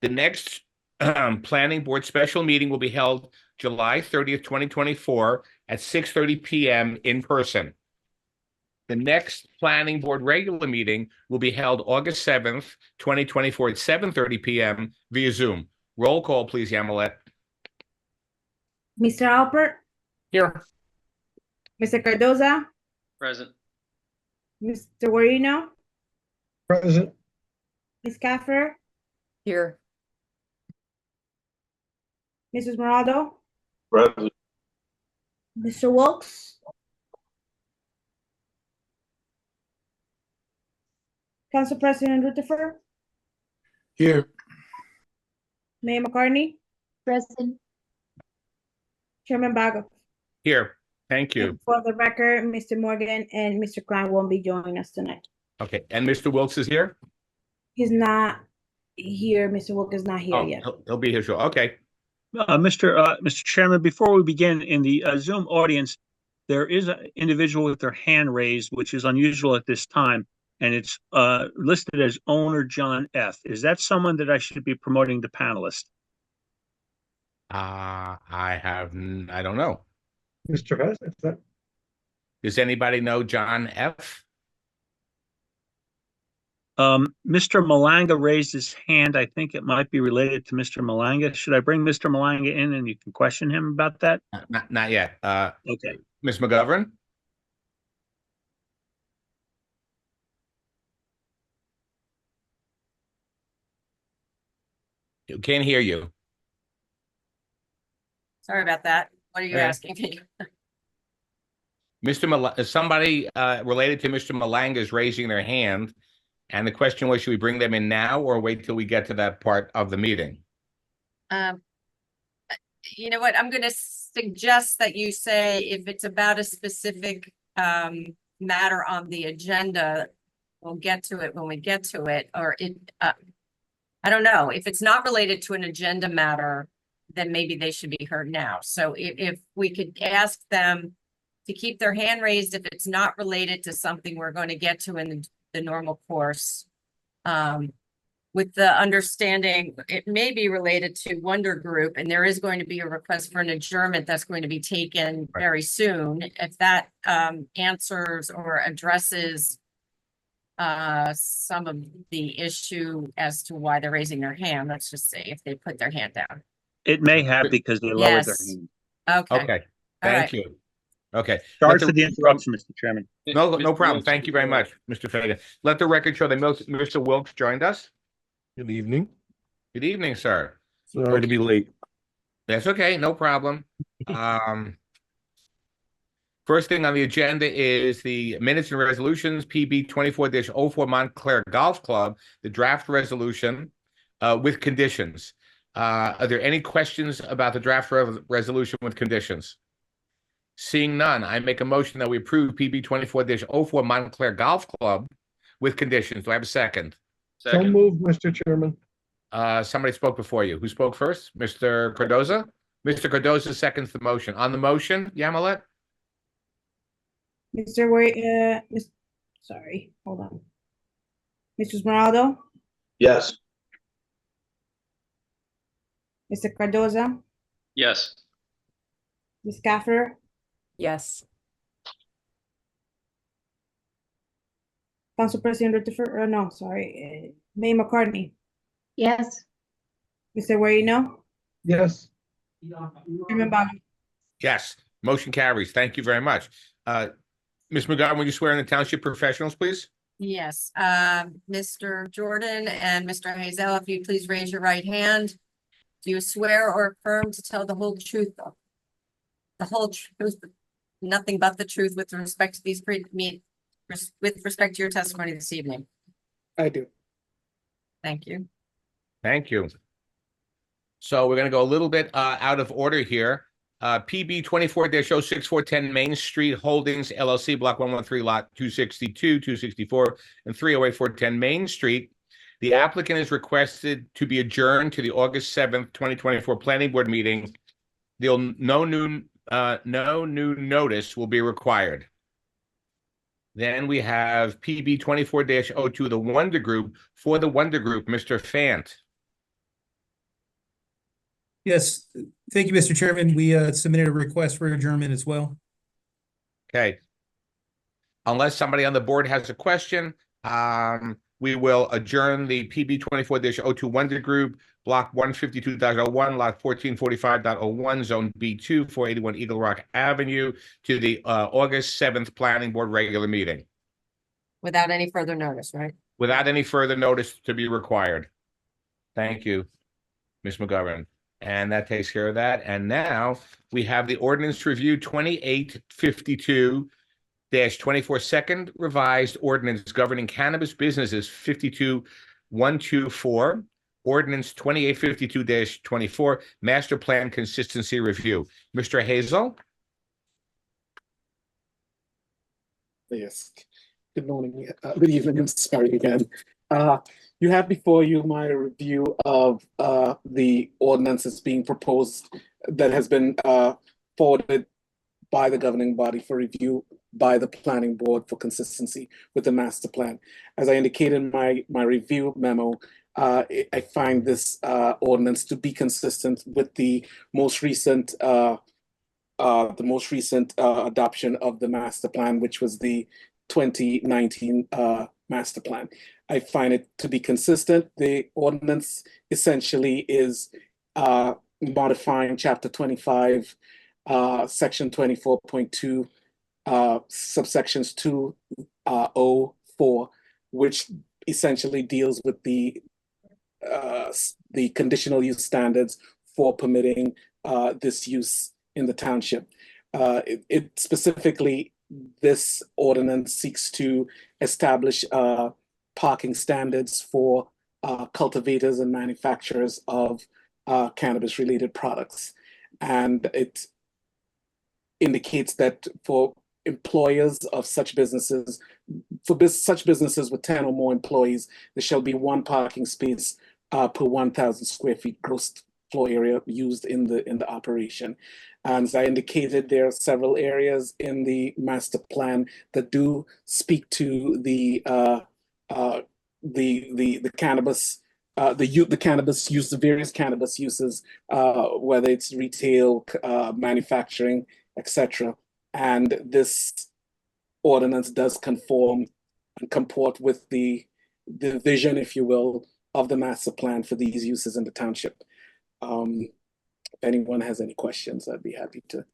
The next planning board special meeting will be held July 30th, 2024 at 6:30 p.m. in person. The next planning board regular meeting will be held August 7th, 2024 at 7:30 p.m. via Zoom. Roll call, please, Yamilet. Mr. Alpert, Here. Mr. Cardoza, Present. Mr. Guarino, Present. Ms. Caffer, Here. Mrs. Morado, Present. Mr. Wilks, Council President Rutherford, Here. Mayor McCartney, Present. Chairman Bago. Here. Thank you. And for the record, Mr. Morgan and Mr. Klein won't be joining us tonight. Okay. And Mr. Wilks is here? He's not here. Mr. Wilks is not here Oh, yet. he'll be here. Sure. Okay. Mr. Chairman, before we begin, in the Zoom audience, there is an individual with their hand raised, which is unusual at this time, and it's listed as owner John F. Is that someone that I should be promoting to panelist? I don't know. Mr. Hess, is that? Does anybody know John F.? Mr. Malanga raised his hand. I think it might be related to Mr. Malanga. Should I bring Mr. Malanga in and you can question him about that? Not yet. Okay. Ms. McGovern? Can't hear you. Sorry about that. What are you Okay. asking me? Somebody related to Mr. Malanga is raising their hand. And the question was, should we bring them in now or wait till we get to that part of the meeting? You know what? I'm going to suggest that you say if it's about a specific matter on the agenda, we'll get to it when we get to it. Or I don't know. If it's not related to an agenda matter, then maybe they should be heard now. So if we could ask them to keep their hand raised if it's not related to something we're going to get to in the normal course, with the understanding it may be related to Wonder Group, and there is going to be a request for an adjournment that's going to be taken very soon. If that answers or addresses some of the issue as to why they're raising their hand, let's just say if they put their hand down. It may have because they lowered their Yes. hand. Okay. Okay, All thank right. you. Okay. Sorry for the interruption, Mr. Chairman. No problem. Thank you very much, Mr. Fagan. Let the record show that Mr. Wilks joined us. Good evening. Good evening, sir. Sorry to be late. That's okay, no problem. First thing on the agenda is the minutes and resolutions, PB 24-04 Montclair Golf Club, the draft resolution with conditions. Are there any questions about the draft resolution with conditions? Seeing none, I make a motion that we approve PB 24-04 Montclair Golf Club with conditions. Do I have a second? So moved, Mr. Chairman. Somebody spoke before you. Who spoke first? Mr. Cardoza? Mr. Cardoza seconds the motion. On the motion, Yamilet? Sorry, hold on. Mr. Morado, Yes. Mr. Cardoza, Yes. Ms. Caffer, Yes. Council President Rutherford, Mayor McCartney, Yes. Mr. Guarino, Yes. Chairman Bago. Yes. Motion carries. Thank you very much. Ms. McGovern, will you swear in the township professionals, please? Yes. Mr. Jordan and Mr. Hazel, if you please raise your right hand. Do you swear or affirm to tell the whole truth, the whole truth, nothing but the truth with respect to these with respect to your testimony this evening? I do. Thank you. Thank you. So we're going to go a little bit out of order here. PB 24-06410 Main Street Holdings LLC, Block 113, Lot 262, 264, and 308 410 Main Street. The applicant is requested to be adjourned to the August 7th, 2024 Planning Board meeting. No new notice will be required. Then we have PB 24-02, the Wonder Group. For the Wonder Group, Mr. Fant. Yes, thank you, Mr. Chairman. We submitted a request for adjournment as well. Okay. Unless somebody on the board has a question, we will adjourn the PB 24-021 group, block 152.01, lot 1445.01, zone B2, 481 Eagle Rock Avenue, to the August 7th Planning Board regular meeting, Without any further notice, right? without any further notice to be required. Thank you, Ms. McGovern. And that takes care of that. And now we have the ordinance review 2852-24 second revised ordinance governing cannabis businesses 52124, ordinance 2852-24 master plan consistency review. Mr. Hazel? Yes. Good morning, good evening, I'm sorry again. You have before you my review of the ordinances being proposed that has been forwarded by the governing body for review by the planning board for consistency with the master plan. As I indicated in my review memo, I find this ordinance to be consistent with the most recent adoption of the master plan, which was the 2019 master plan. I find it to be consistent. The ordinance essentially is modifying chapter 25, section 24.2, subsections 204, which essentially deals with the conditional use standards for permitting this use in the township. It specifically, this ordinance seeks to establish parking standards for cultivators and manufacturers of cannabis-related products. And it indicates that for employers of such businesses, such businesses with 10 or more employees, there shall be one parking space per 1,000 square feet gross floor area used in the operation. And as I indicated, there are several areas in the master plan that do speak to the cannabis, the cannabis use, the various cannabis uses, whether it's retail, manufacturing, etc. And this ordinance does conform and comport with the vision, if you will, of the master plan for these uses in the township. If anyone has any questions, I'd be happy to.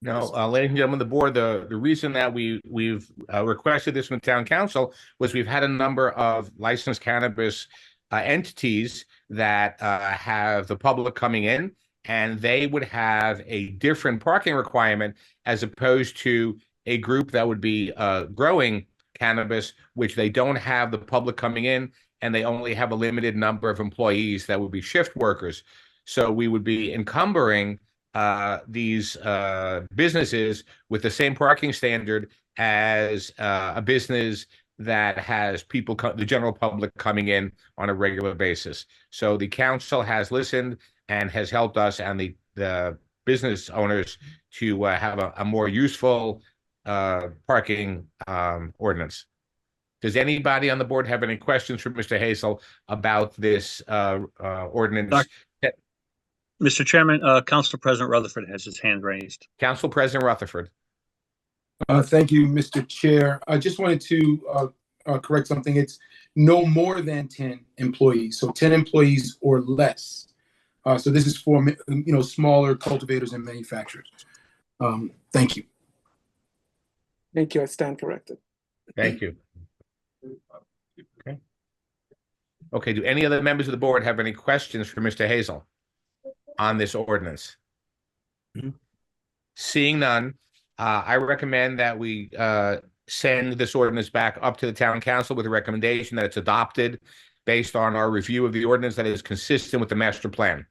No, ladies and gentlemen, the board, the reason that we've requested this from the town council was we've had a number of licensed cannabis entities that have the public coming in, and they would have a different parking requirement as opposed to a group that would be growing cannabis, which they don't have the public coming in, and they only have a limited number of employees that would be shift workers. So we would be encumbering these businesses with the same parking standard as a business that has people, the general public, coming in on a regular basis. So the council has listened and has helped us and the business owners to have a more useful parking ordinance. Does anybody on the board have any questions for Mr. Hazel about this ordinance? Mr. Chairman, Council President Rutherford has his hand raised. Council President Rutherford. Thank you, Mr. Chair. I just wanted to correct something. It's no more than 10 employees, so 10 employees or less. So this is for smaller cultivators and manufacturers. Thank you. Thank you. I stand corrected. Thank you. Okay. Okay. Do any other members of the board have any questions for Mr. Hazel on this ordinance? Seeing none, I recommend that we send this ordinance back up to the town council with a recommendation that it's adopted based on our review of the ordinance that is consistent with the master plan.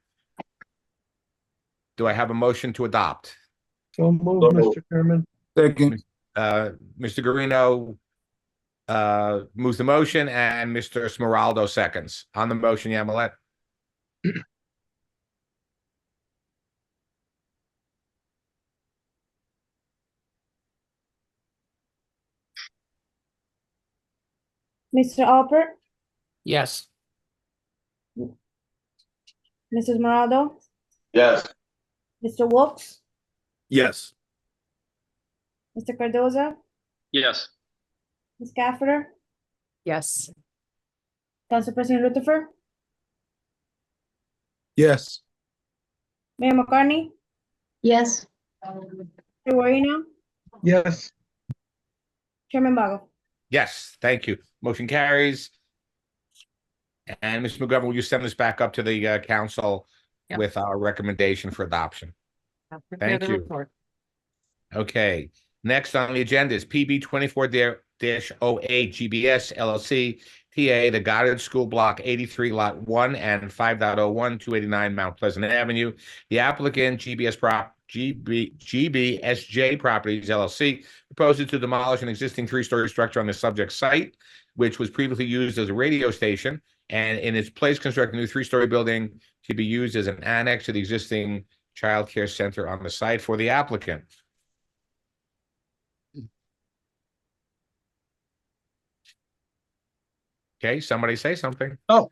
Do I have a motion to adopt? So moved, Mr. Chairman. Second. Mr. Guarino moves the motion and Mr. Smeraldo seconds. On the motion, Yamilet. Mr. Alpert, Yes. Mrs. Morado, Yes. Mr. Wilks, Yes. Mr. Cardoza, Yes. Ms. Cafferter, Yes. Council President Rutherford, Yes. Mayor McCartney, Yes. Chair Guarino, Yes. Chairman Bago. Yes, thank you. Motion carries. And Mr. McGovern, will you send this back up to the council Yep. with our recommendation for adoption? I'll prepare Thank the you. report. Okay, next on the agenda is PB 24-08 GBS LLC, TA, the Goddard School Block 83, Lot 1 and 5.01, 289 Mount Pleasant Avenue. The applicant, GBSJ Properties LLC, proposes to demolish an existing three-story structure on the subject site, which was previously used as a radio station, and in its place construct a new three-story building to be used as an annex to the existing child care center on the site for the applicant. Okay, somebody say something. Would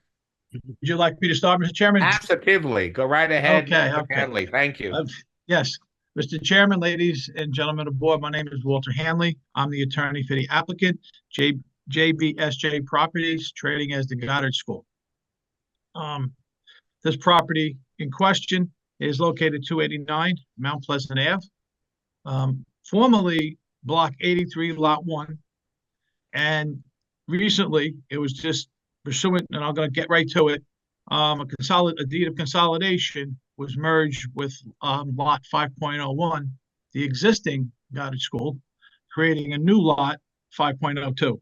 you like me to start, Mr. Chairman? Absolutely. Go right ahead, Okay, Mr. okay. Hanley. Thank you. Yes, Mr. Chairman, ladies and gentlemen of the board, my name is Walter Hanley. I'm the attorney for the applicant, JBSJ Properties, trading as the Goddard School. This property in question is located 289 Mount Pleasant Ave, formerly Block 83, Lot 1. And recently, it was just pursuant, and I'm going to get right to it, a deed of consolidation was merged with lot 5.01, the existing Goddard School, creating a new lot 5.02.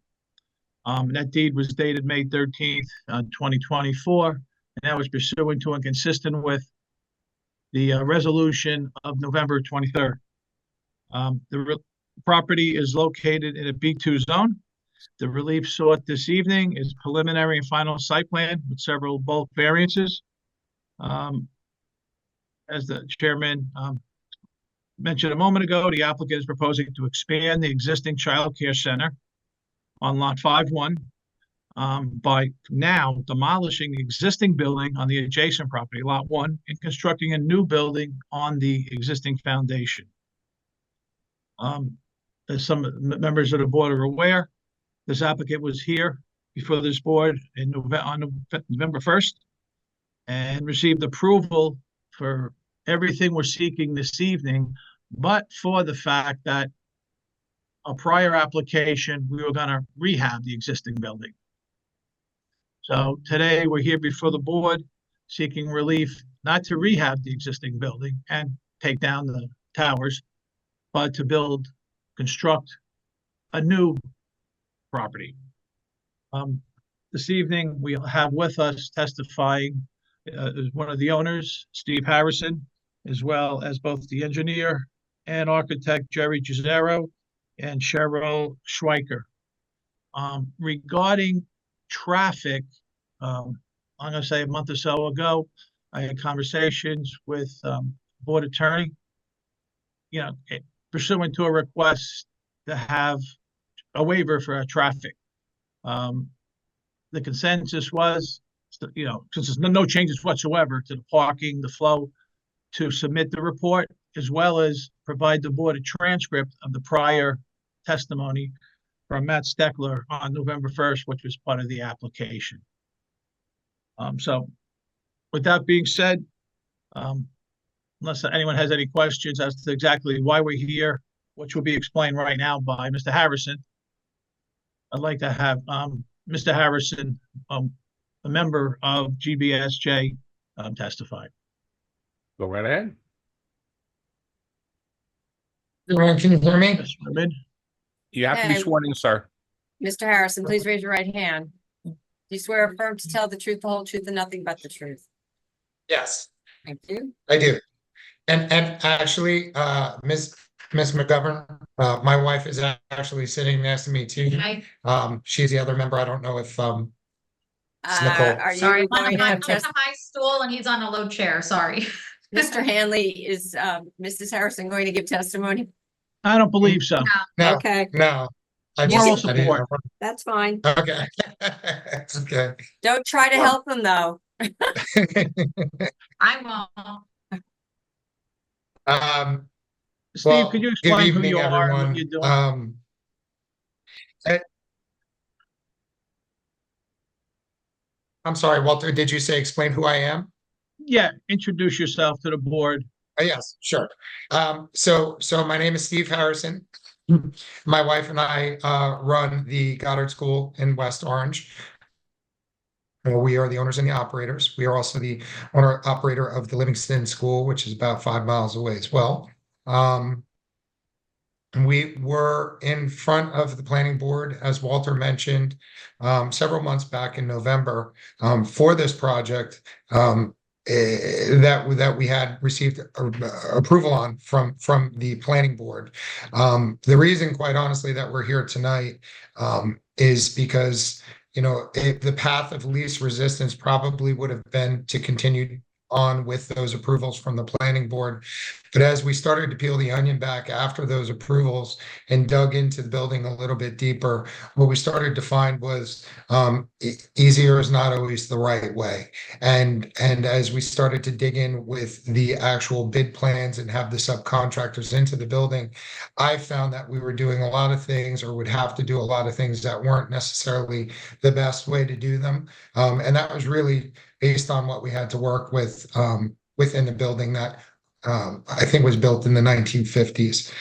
That deed was dated May 13th, 2024, and that was pursuant to and consistent with the resolution of November 23rd. The property is located in a B2 zone. The relief sought this evening is preliminary and final site plan with several bulk variances. As the chairman mentioned a moment ago, the applicant is proposing to expand the existing child care center on lot 5.1 by now demolishing the existing building on the adjacent property, lot 1, and constructing a new building on the existing foundation. As some members of the board are aware, this applicant was here before this board on November 1st and received approval for everything we're seeking this evening, but for the fact that a prior application, we were going to rehab the existing building. So today we're here before the board seeking relief not to rehab the existing building and take down the towers, but to construct a new property. This evening, we have with us testifying one of the owners, Steve Harrison, as well as both the engineer and architect, Jerry Giussero, and Cheryl Schweiker. Regarding traffic, I'm going to say a month or so ago, I had conversations with board attorney, pursuant to a request to have a waiver for traffic. The consensus was, since there's no changes whatsoever to the parking, the flow, to submit the report, as well as provide the board a transcript of the prior testimony from Matt Steckler on November 1st, which was part of the application. So with that being said, unless anyone has any questions as to exactly why we're here, which will be explained right now by Mr. Harrison, I'd like to have Mr. Harrison, a member of GBSJ, testify. Go right ahead. Everyone, can you hear me? Yes, Mohammed? You have to be Okay. sworn in, sir. Mr. Harrison, please raise your right hand. Do you swear or affirm to tell the truth, the whole truth, and nothing but the truth? Yes, Thank you. I do. And actually, Ms. McGovern, my wife is actually sitting next to me too. Hi. She's the other member. I don't know if It's Nicole. Are you Sorry, going to I'm just, on a high stool and he's on a low chair, sorry. Mr. Hanley, is Mrs. Harrison going to give testimony? I don't believe so. No, Okay, no. I Moral just- I didn't- support. that's fine. Okay. Okay. Don't try to help them, though. I won't. Steve, Well, could you good explain who evening, you are and what everyone. you're doing? Eh, I'm sorry, Walter, did you say explain who I am? Yeah, introduce yourself to the board. Yes, sure. So my name is Steve Harrison. My wife and I run the Goddard School in West Orange. We are the owners and the operators. We are also the owner operator of the Livingston School, which is about 5 miles away as well. We were in front of the planning board, as Walter mentioned, several months back in November, for this project that we had received approval on from the planning board. The reason, quite honestly, that we're here tonight is because, you know, the path of least resistance probably would have been to continue on with those approvals from the planning board. But as we started to peel the onion back after those approvals and dug into the building a little bit deeper, what we started to find was easier is not always the right way. And as we started to dig in with the actual bid plans and have the subcontractors into the building, I found that we were doing a lot of things, or would have to do a lot of things that weren't necessarily the best way to do them. And that was really based on what we had to work with within the building that I think was built in the 1950s.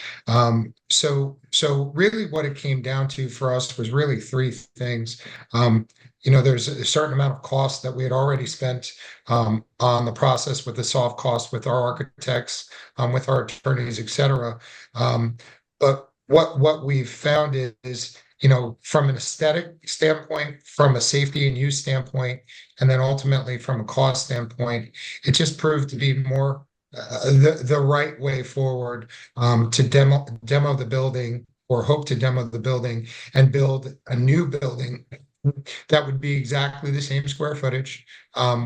So really what it came down to for us was really three things. You know, there's a certain amount of cost that we had already spent on the process with the soft cost, with our architects, with our attorneys, et cetera. But what we've found is, you know, from an aesthetic standpoint, from a safety and use standpoint, and then ultimately from a cost standpoint, it just proved to be more the right way forward to demo the building, or hope to demo the building and build a new building that would be exactly the same square footage,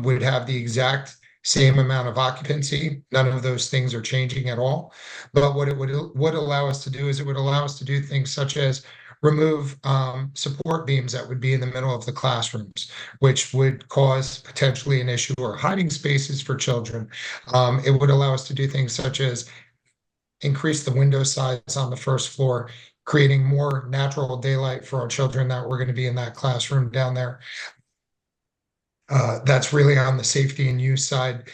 would have the exact same amount of occupancy. None of those things are changing at all. But what it would allow us to do is it would allow us to do things such as remove support beams that would be in the middle of the classrooms, which would cause potentially an issue, or hiding spaces for children. It would allow us to do things such as increase the window size on the first floor, creating more natural daylight for our children that were going to be in that classroom down there. That's really on the safety and use side.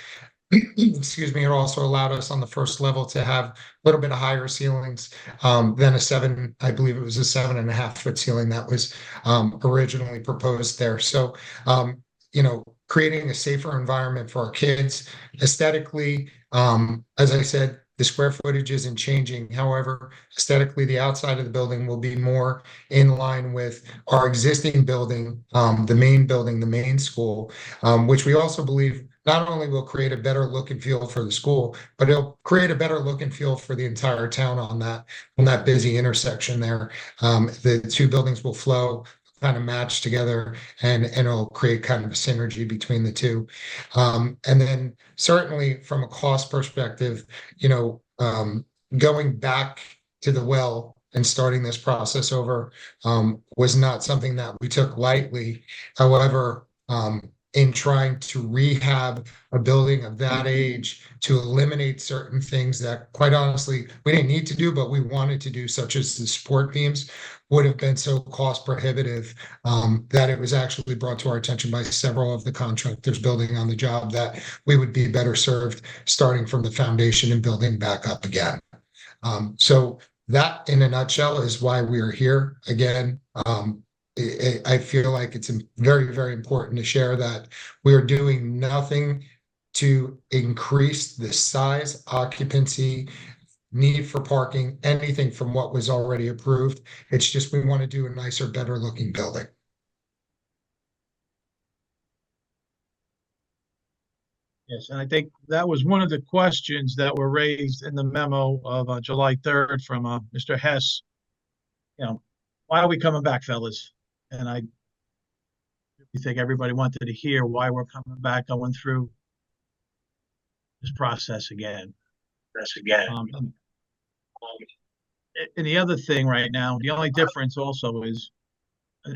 Excuse me. It also allowed us on the first level to have a little bit of higher ceilings than I believe it was a 7.5-foot ceiling that was originally proposed there. So, you know, creating a safer environment for our kids. Aesthetically, as I said, the square footage isn't changing. However, aesthetically, the outside of the building will be more in line with our existing building, the main building, the main school, which we also believe not only will create a better look and feel for the school, but it'll create a better look and feel for the entire town on that busy intersection there. The two buildings will flow, kind of match together, and it'll create kind of a synergy between the two. And then certainly from a cost perspective, you know, going back to the well and starting this process over was not something that we took lightly. However, in trying to rehab a building of that age, to eliminate certain things that, quite honestly, we didn't need to do, but we wanted to do, such as the support beams, would have been so cost prohibitive that it was actually brought to our attention by several of the contractors building on the job that we would be better served starting from the foundation and building back up again. So that, in a nutshell, is why we are here again. I feel like it's very, very important to share that we are doing nothing to increase the size, occupancy, need for parking, anything from what was already approved. It's just we want to do a nicer, better looking building. Yes, and I think that was one of the questions that were raised in the memo of July 3rd from Mr. Hess. You know, why are we coming back, fellas? And I think everybody wanted to hear why we're coming back, going through this process again. And the other thing right now, the only difference also is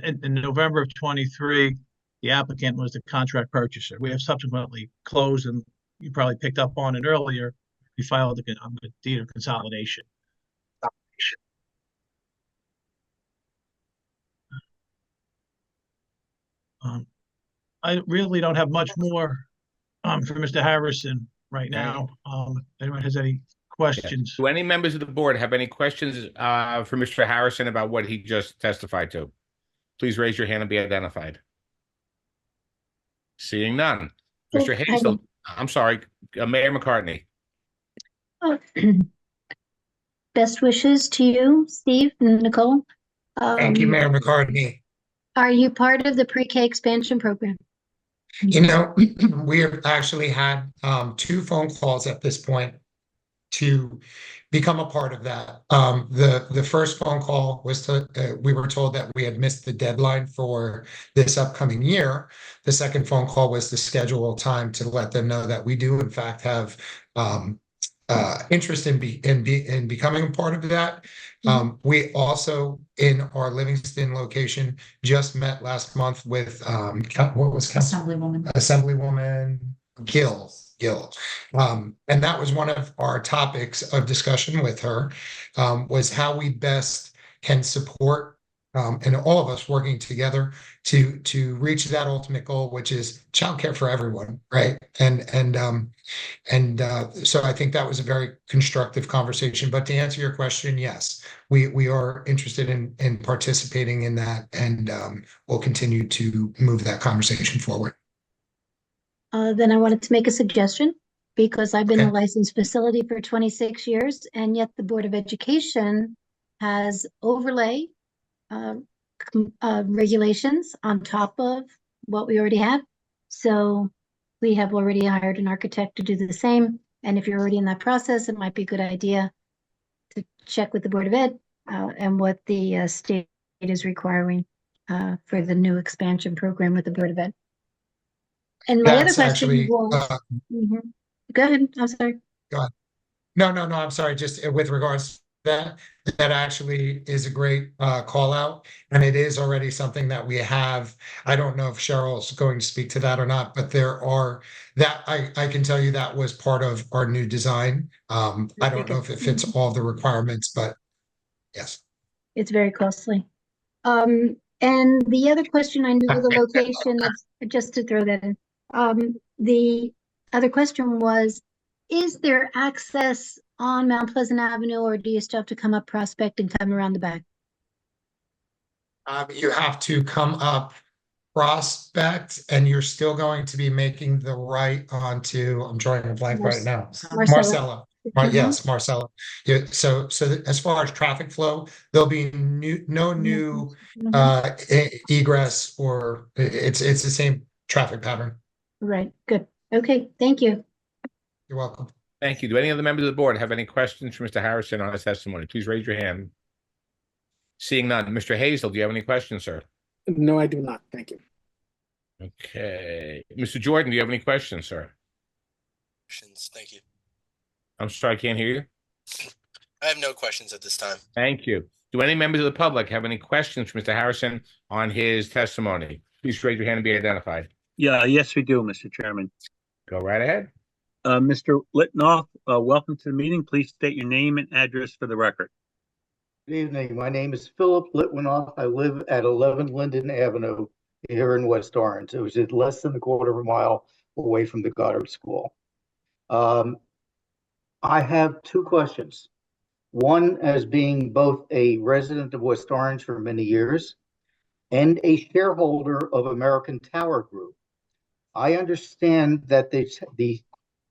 in November of 23, the applicant was the contract purchaser. We have subsequently closed, and you probably picked up on it earlier, we filed the deed of consolidation. I really don't have much more for Mr. Harrison right now. If anyone has any questions? Do any members of the board have any questions for Mr. Harrison about what he just testified to? Please raise your hand and be identified. Seeing none. Mr. Hazel, I'm sorry, Mayor McCartney. Best wishes to you, Steve and Nicole. Thank you, Mayor McCartney. Are you part of the pre-K expansion program? You know, we have actually had 2 phone calls at this point to become a part of that. The first phone call was we were told that we had missed the deadline for this upcoming year. The second phone call was to schedule time to let them know that we do in fact have interest in becoming a part of that. We also, in our Livingston location, just met last month with what was Assemblywoman Gill. And that was one of our topics of discussion with her, was how we best can support and all of us working together to reach that ultimate goal, which is childcare for everyone, right? So I think that was a very constructive conversation. But to answer your question, yes, we are interested in participating in that, and we'll continue to move that conversation forward. Then I wanted to make a suggestion, because I've been a licensed facility for 26 years, and yet the Board of Education has overlay regulations on top of what we already have. So we have already hired an architect to do the same. And if you're already in that process, it might be a good idea to check with the Board of Ed and what the state is requiring for the new expansion program with the Board of Ed. And my other question was, go ahead, I'm sorry. Go ahead. No, I'm sorry. Just with regards to that actually is a great call out, and it is already something that we have. I don't know if Cheryl's going to speak to that or not, but there are that I can tell you that was part of our new design. I don't know if it fits all the requirements, but yes. It's very costly. And the other question, I know the location, just to throw that in. The other question was, is there access on Mount Pleasant Avenue, or do you still have to come up Prospect and come around the back? You have to come up Prospect, and you're still going to be making the right onto, I'm drawing a blank right now. Marcella. Yes, Marcella. Yeah, so as far as traffic flow, there'll be no new egress, or it's the same traffic pattern. Right, good. Okay, thank you. You're welcome. Thank you. Do any of the members of the board have any questions for Mr. Harrison on his testimony? Please raise your hand. Seeing none. Mr. Hazel, do you have any questions, sir? No, I do not. Thank you. Okay. Mr. Jordan, do you have any questions, sir? Thank you. I'm sorry, I can't hear you. I have no questions at this time. Thank you. Do any members of the public have any questions for Mr. Harrison on his testimony? Please raise your hand and be identified. Yeah, yes, we do, Mr. Chairman. Go right ahead. Mr. Litnoff, welcome to the meeting. Please state your name and address for the record. Good evening. My name is Philip Litwinoff. I live at 11 Linden Avenue here in West Orange. It was just less than a quarter of a mile away from the Goddard School. I have 2 questions. One, as being both a resident of West Orange for many years and a shareholder of American Tower Group. I understand that the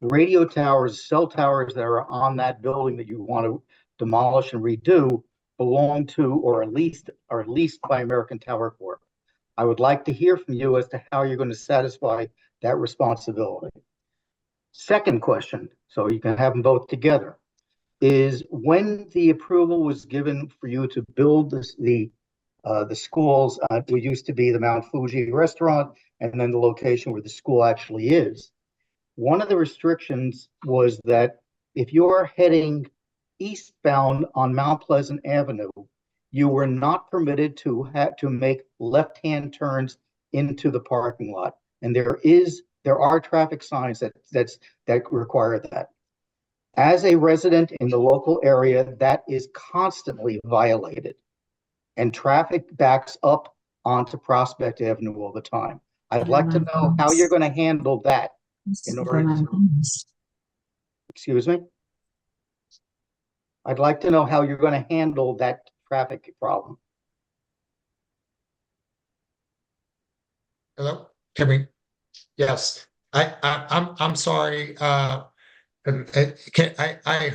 radio towers, cell towers that are on that building that you want to demolish and redo belong to, or at least by American Tower Corp. I would like to hear from you as to how you're going to satisfy that responsibility. Second question, so you can have them both together, is when the approval was given for you to build the schools, it used to be the Mount Fuji restaurant, and then the location where the school actually is. One of the restrictions was that if you're heading eastbound on Mount Pleasant Avenue, you were not permitted to make left-hand turns into the parking lot. And there are traffic signs that require that. As a resident in the local area, that is constantly violated. And traffic backs up onto Prospect Avenue all the time. I'd like to know how you're going to handle that in order to, excuse me? I'd like to know how you're going to handle that traffic problem. Hello, can we? Yes, I'm sorry. I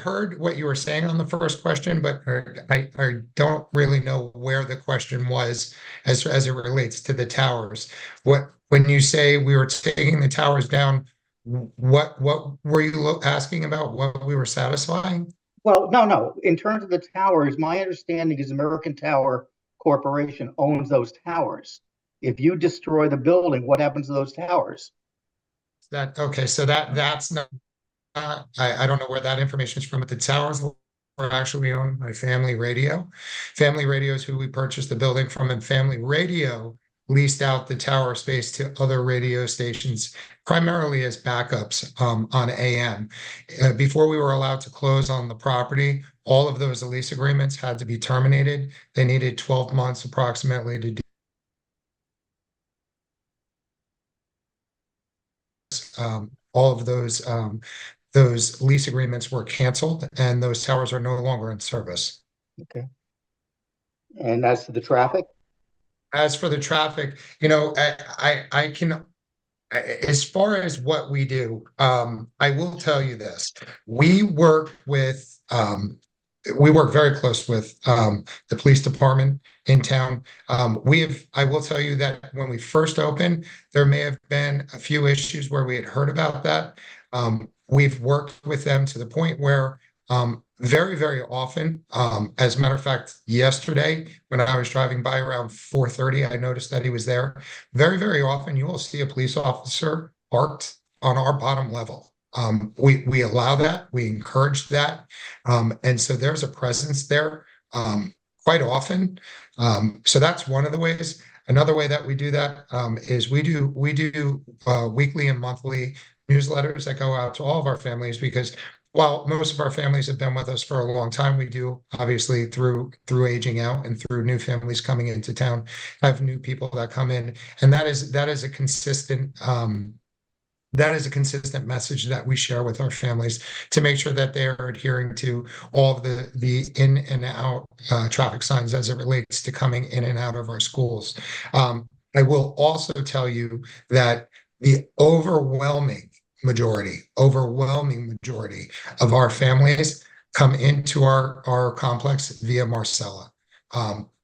heard what you were saying on the first question, but I don't really know where the question was as it relates to the towers. When you say we were taking the towers down, what were you asking about? What we were satisfying? Well, no. In terms of the towers, my understanding is American Tower Corporation owns those towers. If you destroy the building, what happens to those towers? Okay, so that's not. I don't know where that information is from, but the towers were actually owned by Family Radio. Family Radio is who we purchased the building from, and Family Radio leased out the tower space to other radio stations, primarily as backups on AM. Before we were allowed to close on the property, all of those lease agreements had to be terminated. They needed 12 months approximately to do. All of those lease agreements were canceled, and those towers are no longer in service. Okay. And as to the traffic? As for the traffic, I can, as far as what we do, I will tell you this. We work very close with the police department in town. I will tell you that when we first opened, there may have been a few issues where we had heard about that. We've worked with them to the point where very, very often, as a matter of fact, yesterday when I was driving by around 4:30, I noticed that he was there. Very, very often you will see a police officer parked on our bottom level. We allow that, we encourage that. And so there's a presence there quite often. So that's one of the ways. Another way that we do that is we do weekly and monthly newsletters that go out to all of our families, because while most of our families have been with us for a long time, we do obviously through aging out and through new families coming into town, have new people that come in. And that is a consistent message that we share with our families to make sure that they are adhering to all of the in and out traffic signs as it relates to coming in and out of our schools. I will also tell you that the overwhelming majority of our families come into our complex via Marcella.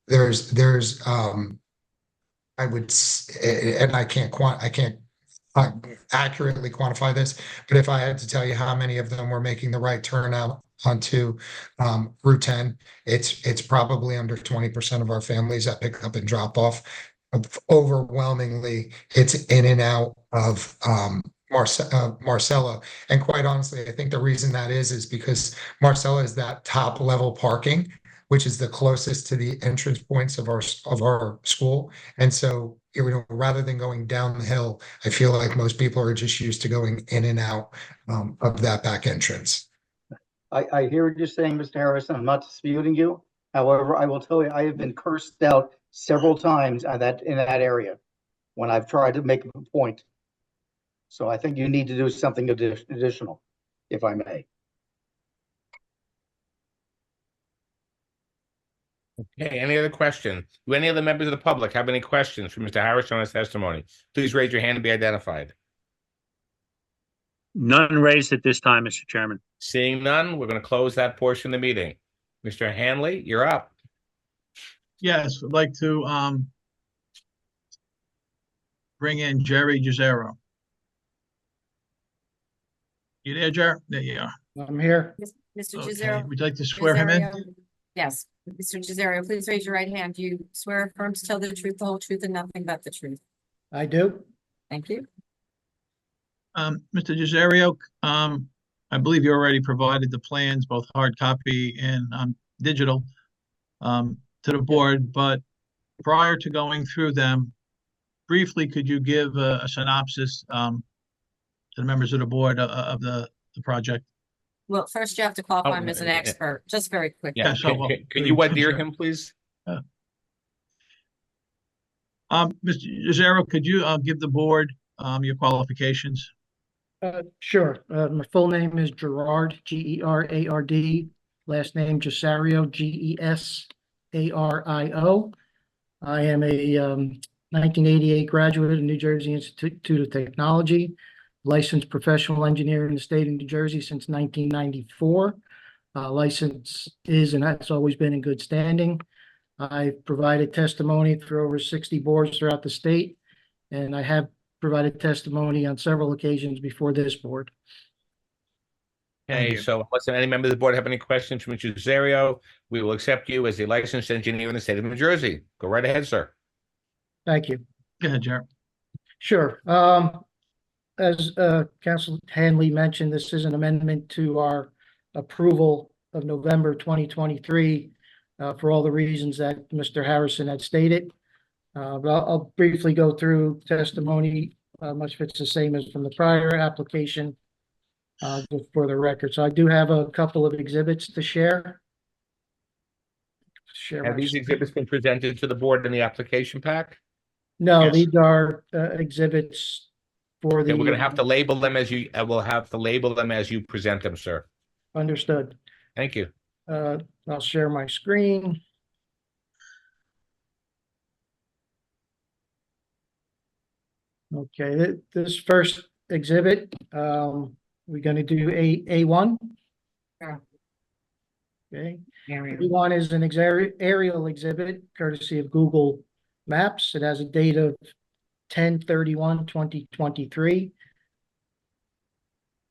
There's I would, and I can't accurately quantify this, but if I had to tell you how many of them were making the right turn out onto Route 10, it's probably under 20% of our families that pick up and drop off. Overwhelmingly, it's in and out of Marcella. And quite honestly, I think the reason that is because Marcella is that top level parking, which is the closest to the entrance points of our school. And so, rather than going down the hill, I feel like most people are just used to going in and out of that back entrance. I hear what you're saying, Mr. Harrison. I'm not disputing you. However, I will tell you, I have been cursed out several times in that area when I've tried to make a point. So I think you need to do something additional, if I may. Okay, any other questions? Do any of the members of the public have any questions for Mr. Harris on his testimony? Please raise your hand and be identified. None raised at this time, Mr. Chairman. Seeing none, we're going to close that portion of the meeting. Mr. Hanley, you're up. Yes, I'd like to bring in Jerry Giussero. You there, Jerry? There you are. I'm here. Mr. Okay, Giussero? would you like to swear him in? Giussero? Yes, Mr. Giussero, please raise your right hand. Do you swear affirm to tell the truth, the whole truth, and nothing but the truth? I do. Thank you. Mr. Giussero, I believe you already provided the plans, both hard copy and digital, to the board, but prior to going through them, briefly, could you give a synopsis to the members of the board of the project? Well, first you have to qualify him Oh, as an yeah. expert, just very quick. Yeah, so, can you adhere him, please? Mr. Zero, could you give the board your qualifications? Sure. My full name is Gerard, Gerard. Last name Gesario, Gesario. I am a 1988 graduate of New Jersey Institute of Technology, licensed professional engineer in the state of New Jersey since 1994. License is and has always been in good standing. I've provided testimony through over 60 boards throughout the state, and I have provided testimony on several occasions before this board. Okay, so unless any member of the board have any questions for Mr. Cesario, we will accept you as a licensed engineer in the state of New Jersey. Go right ahead, sir. Thank you. Go ahead, Jared. Sure. As Council Hanley mentioned, this is an amendment to our approval of November 2023 for all the reasons that Mr. Harrison had stated. But I'll briefly go through testimony, much of it's the same as from the prior application, just for the record. So I do have a couple of exhibits to share. Have these exhibits been presented to the board in the application pack? No, Yes. these are exhibits for the. Okay, we're gonna have to label them as you, we'll have to label them as you present them, sir. Understood. Thank you. I'll share my screen. Okay, this first exhibit, we're gonna do A1. Okay, A1 is an aerial exhibit courtesy of Google Maps. It has a date of 10/31/2023.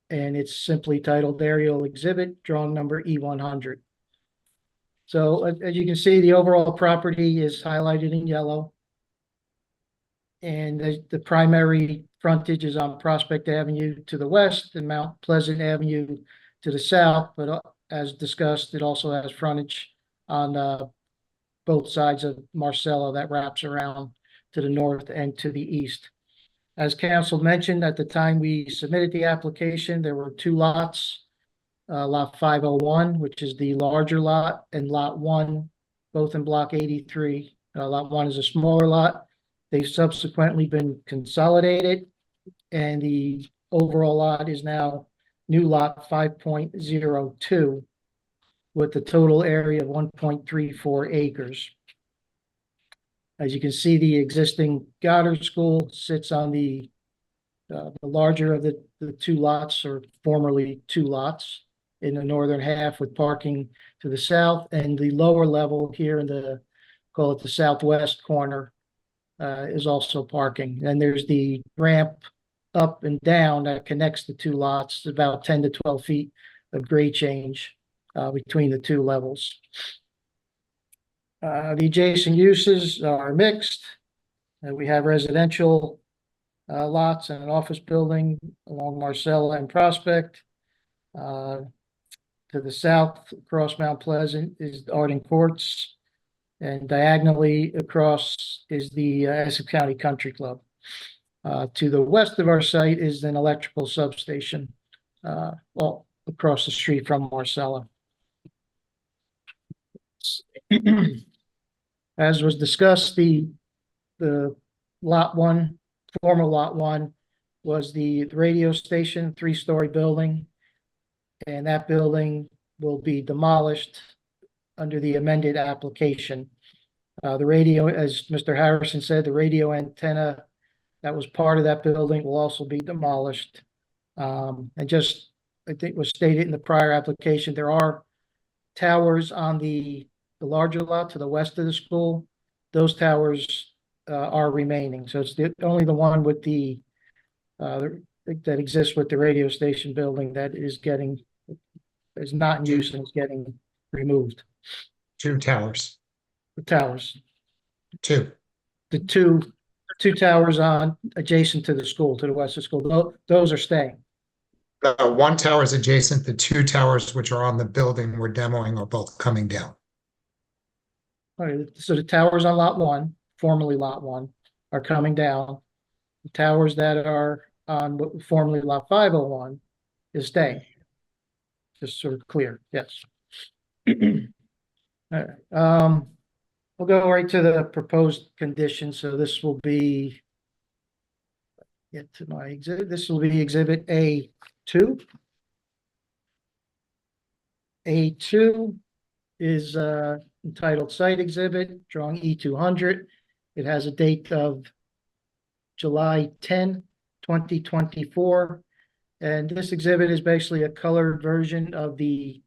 And it's simply titled Aerial Exhibit, drawing number E100. So as you can see, the overall property is highlighted in yellow. And the primary frontage is on Prospect Avenue to the west and Mount Pleasant Avenue to the south. But as discussed, it also has frontage on both sides of Marcella that wraps around to the north and to the east. As council mentioned, at the time we submitted the application, there were two lots. Lot 501, which is the larger lot, and Lot 1, both in Block 83. Lot 1 is a smaller lot. They've subsequently been consolidated, and the overall lot is now new lot 5.02 with a total area of 1.34 acres. As you can see, the existing Goddard School sits on the larger of the two lots, or formerly two lots, in the northern half with parking to the south, and the lower level here in the, call it the southwest corner, is also parking. And there's the ramp up and down that connects the two lots, about 10 to 12 feet of grade change between the two levels. The adjacent uses are mixed. We have residential lots and an office building along Marcella and Prospect. To the south, across Mount Pleasant, is Arden Courts. And diagonally across is the Essex County Country Club. To the west of our site is an electrical substation, well, across the street from Marcella. As was discussed, the Lot 1, former Lot 1, was the radio station, 3-story building. And that building will be demolished under the amended application. The radio, as Mr. Harrison said, the radio antenna that was part of that building will also be demolished. And just, I think was stated in the prior application, there are towers on the larger lot to the west of the school. Those towers are remaining. So it's only the one with the that exists with the radio station building that is not in use and is getting removed. Two towers. The towers. Two. The two towers on adjacent to the school, to the west of school. Those are staying. One tower is adjacent. The two towers which are on the building we're demoing are both coming down. All right, so the towers on Lot 1, formerly Lot 1, are coming down. The towers that are on what formerly Lot 501 is staying. just sort of clear, yes. All right, we'll go right to the proposed condition, so this will be get to my exhibit, this will be exhibit A2. A2 is entitled Site Exhibit, drawing E200. It has a date of July 10, 2024. And this exhibit is basically a colored version of the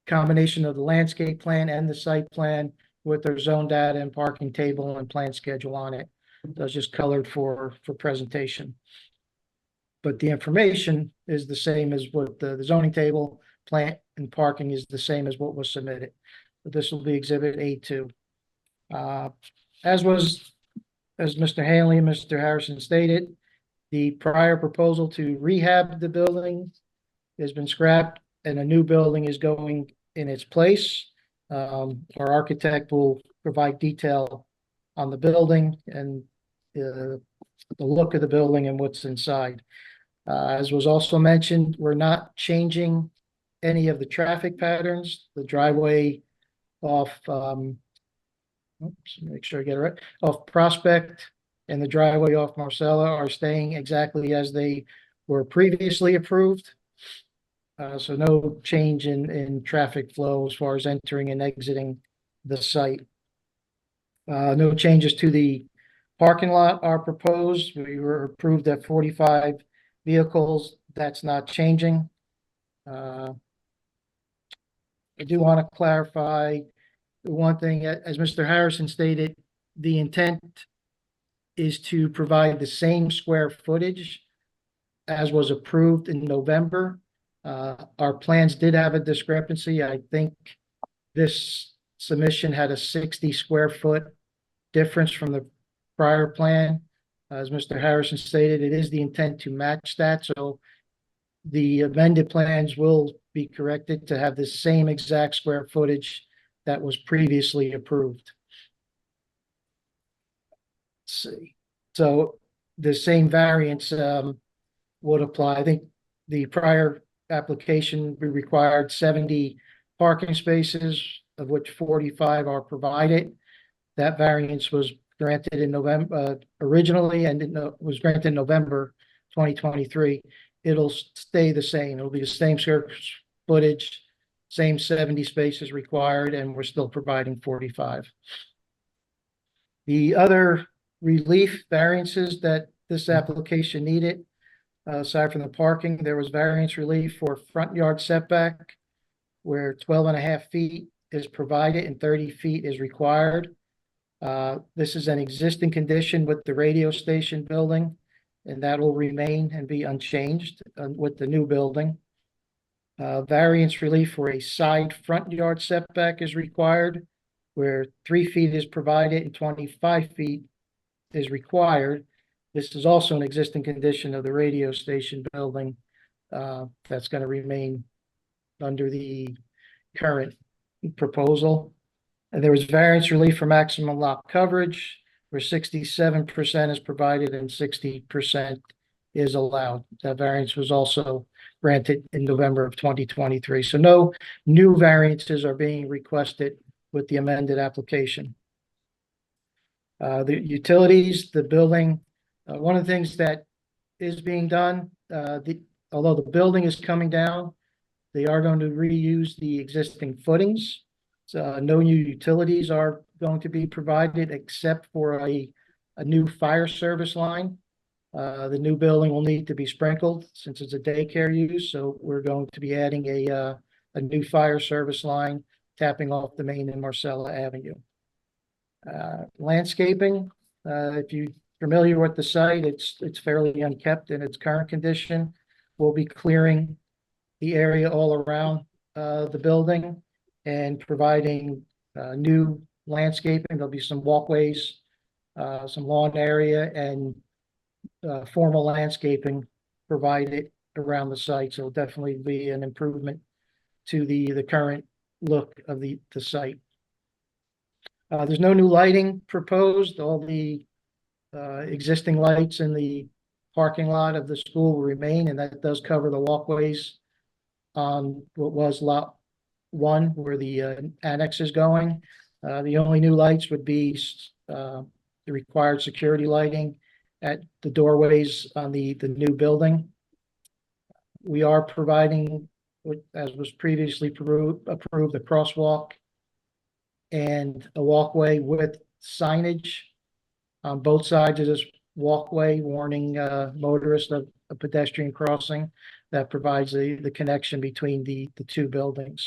combination of the landscape plan and the site plan with their zone data and parking table and plan schedule on it. That's just colored for presentation. But the information is the same as what the zoning table, plant and parking is the same as what was submitted. But this will be exhibit A2. As Mr. Hanley and Mr. Harrison stated, the prior proposal to rehab the building has been scrapped and a new building is going in its place. Our architect will provide detail on the building and the look of the building and what's inside. As was also mentioned, we're not changing any of the traffic patterns. The driveway off, make sure I get it right, off Prospect and the driveway off Marcella are staying exactly as they were previously approved. So no change in traffic flow as far as entering and exiting the site. No changes to the parking lot are proposed. We were approved at 45 vehicles. That's not changing. I do want to clarify one thing, as Mr. Harrison stated, the intent is to provide the same square footage as was approved in November. Our plans did have a discrepancy. I think this submission had a 60 square foot difference from the prior plan. As Mr. Harrison stated, it is the intent to match that. So the amended plans will be corrected to have the same exact square footage that was previously approved. Let's see. So the same variance would apply. I think the prior application, we required 70 parking spaces, of which 45 are provided. That variance was granted in November originally, and it was granted in November 2023. It'll stay the same. It'll be the same square footage, same 70 spaces required, and we're still providing 45. The other relief variances that this application needed, aside from the parking, there was variance relief for front yard setback, where 12.5 feet is provided and 30 feet is required. This is an existing condition with the radio station building, and that will remain and be unchanged with the new building. Variance relief for a side front yard setback is required, where 3 feet is provided and 25 feet is required. This is also an existing condition of the radio station building that's going to remain under the current proposal. And there was variance relief for maximum lot coverage, where 67% is provided and 60% is allowed. That variance was also granted in November of 2023. So no new variances are being requested with the amended application. The utilities, the building, one of the things that is being done, although the building is coming down, they are going to reuse the existing footings. So no new utilities are going to be provided except for a new fire service line. The new building will need to be sprinkled since it's a daycare use. So we're going to be adding a new fire service line tapping off the main in Marcella Avenue. Landscaping, if you're familiar with the site, it's fairly unkept in its current condition. We'll be clearing the area all around the building and providing new landscaping. There'll be some walkways, some lawn area, and formal landscaping provided around the site. So it'll definitely be an improvement to the current look of the site. There's no new lighting proposed. All the existing lights in the parking lot of the school will remain, and that does cover the walkways on what was lot 1 where the annex is going. The only new lights would be the required security lighting at the doorways on the new building. We are providing, as was previously approved, a crosswalk and a walkway with signage on both sides of this walkway warning motorists of a pedestrian crossing that provides the connection between the two buildings.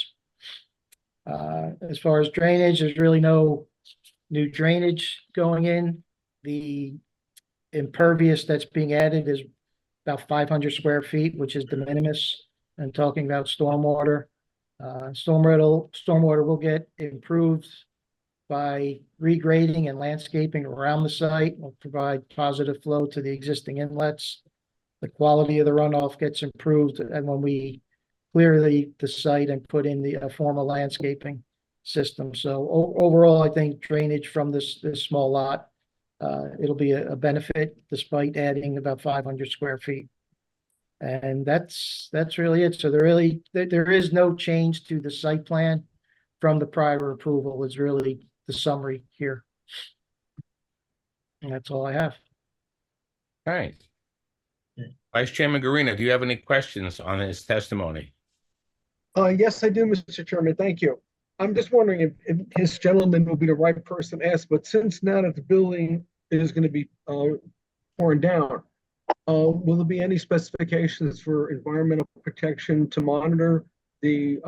As far as drainage, there's really no new drainage going in. The impervious that's being added is about 500 square feet, which is de minimis. And talking about stormwater, stormwater will get improved by regrading and landscaping around the site. Will provide positive flow to the existing inlets. The quality of the runoff gets improved, and when we clear the site and put in the formal landscaping system. So overall, I think drainage from this small lot, it'll be a benefit despite adding about 500 square feet. And that's really it. So there is no change to the site plan from the prior approval is really the summary here. And that's all I have. All right. Vice Chairman Garina, do you have any questions on his testimony? Yes, I do, Mr. Chairman. Thank you. I'm just wondering if his gentleman will be the right person to ask, but since now that the building is going to be torn down, will there be any specifications for environmental protection to monitor the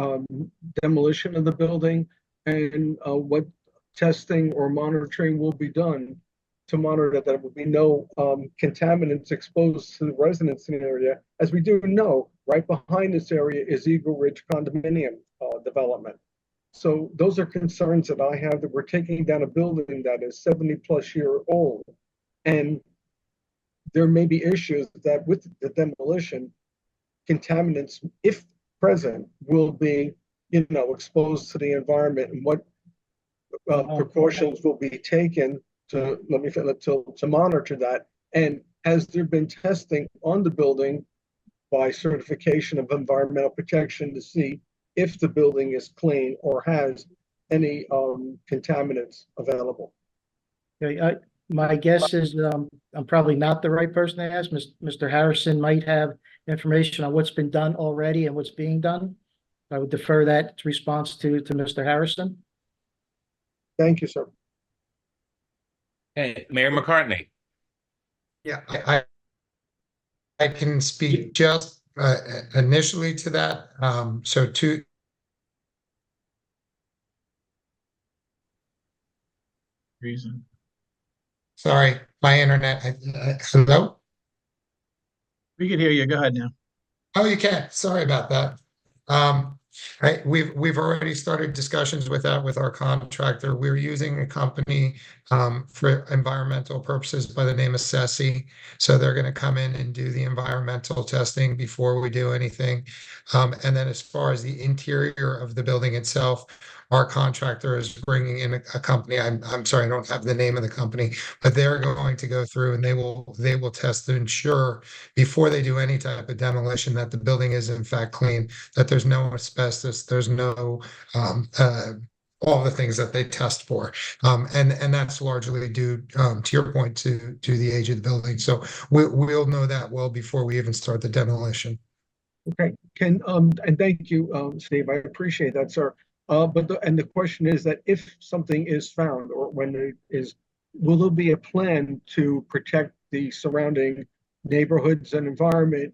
demolition of the building, and what testing or monitoring will be done to monitor that there will be no contaminants exposed to the residents in the area? As we do know, right behind this area is Eagle Ridge condominium development. So those are concerns that I have, that we're taking down a building that is 70+ year old, and there may be issues that with the demolition, contaminants, if present, will be, exposed to the environment, and what precautions will be taken to monitor that. And has there been testing on the building by certification of environmental protection to see if the building is clean or has any contaminants available? Okay, my guess is I'm probably not the right person to ask. Mr. Harrison might have information on what's been done already and what's being done. I would defer that response to Mr. Harrison. Thank you, sir. Hey, Mayor McCartney. Yeah, I can speak just initially to that. So Reason. sorry, my internet. Hello? We can hear you. Go ahead now. Oh, you can. Sorry about that. We've already started discussions with our contractor. We're using a company for environmental purposes by the name of Sessi. So they're going to come in and do the environmental testing before we do anything. And then as far as the interior of the building itself, our contractor is bringing in a company. I'm sorry, I don't have the name of the company, but they're going to go through and they will test to ensure before they do any type of demolition that the building is in fact clean, that there's no asbestos, there's no all the things that they test for, and that's largely due to your point to the age of the building. So we'll know that well before we even start the demolition. Okay, and thank you, Steve. I appreciate that, sir. But the question is that if something is found, or when it is, will there be a plan to protect the surrounding neighborhoods and environment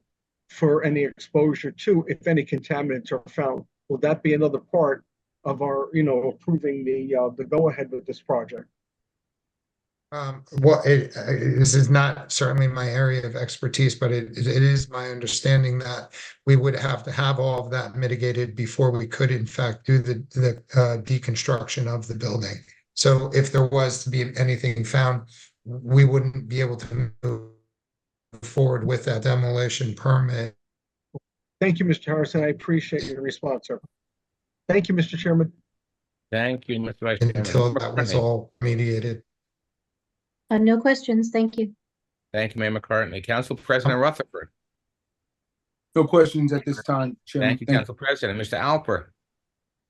for any exposure to, if any contaminants are found? Will that be another part of our, approving the go-ahead with this project? Well, this is not certainly my area of expertise, but it is my understanding that we would have to have all of that mitigated before we could, in fact, do the deconstruction of the building. So if there was to be anything found, we wouldn't be able to move forward with that demolition permit. Thank you, Mr. Harrison. I appreciate your response, sir. Thank you, Mr. Chairman. Thank you, Mr. Vice Chairman. Until that was all mediated. No questions. Thank you. Thank you, Mayor McCartney. Council President Rutherford. No questions at this time, Chairman. Thank you, Council President. Mr. Alper.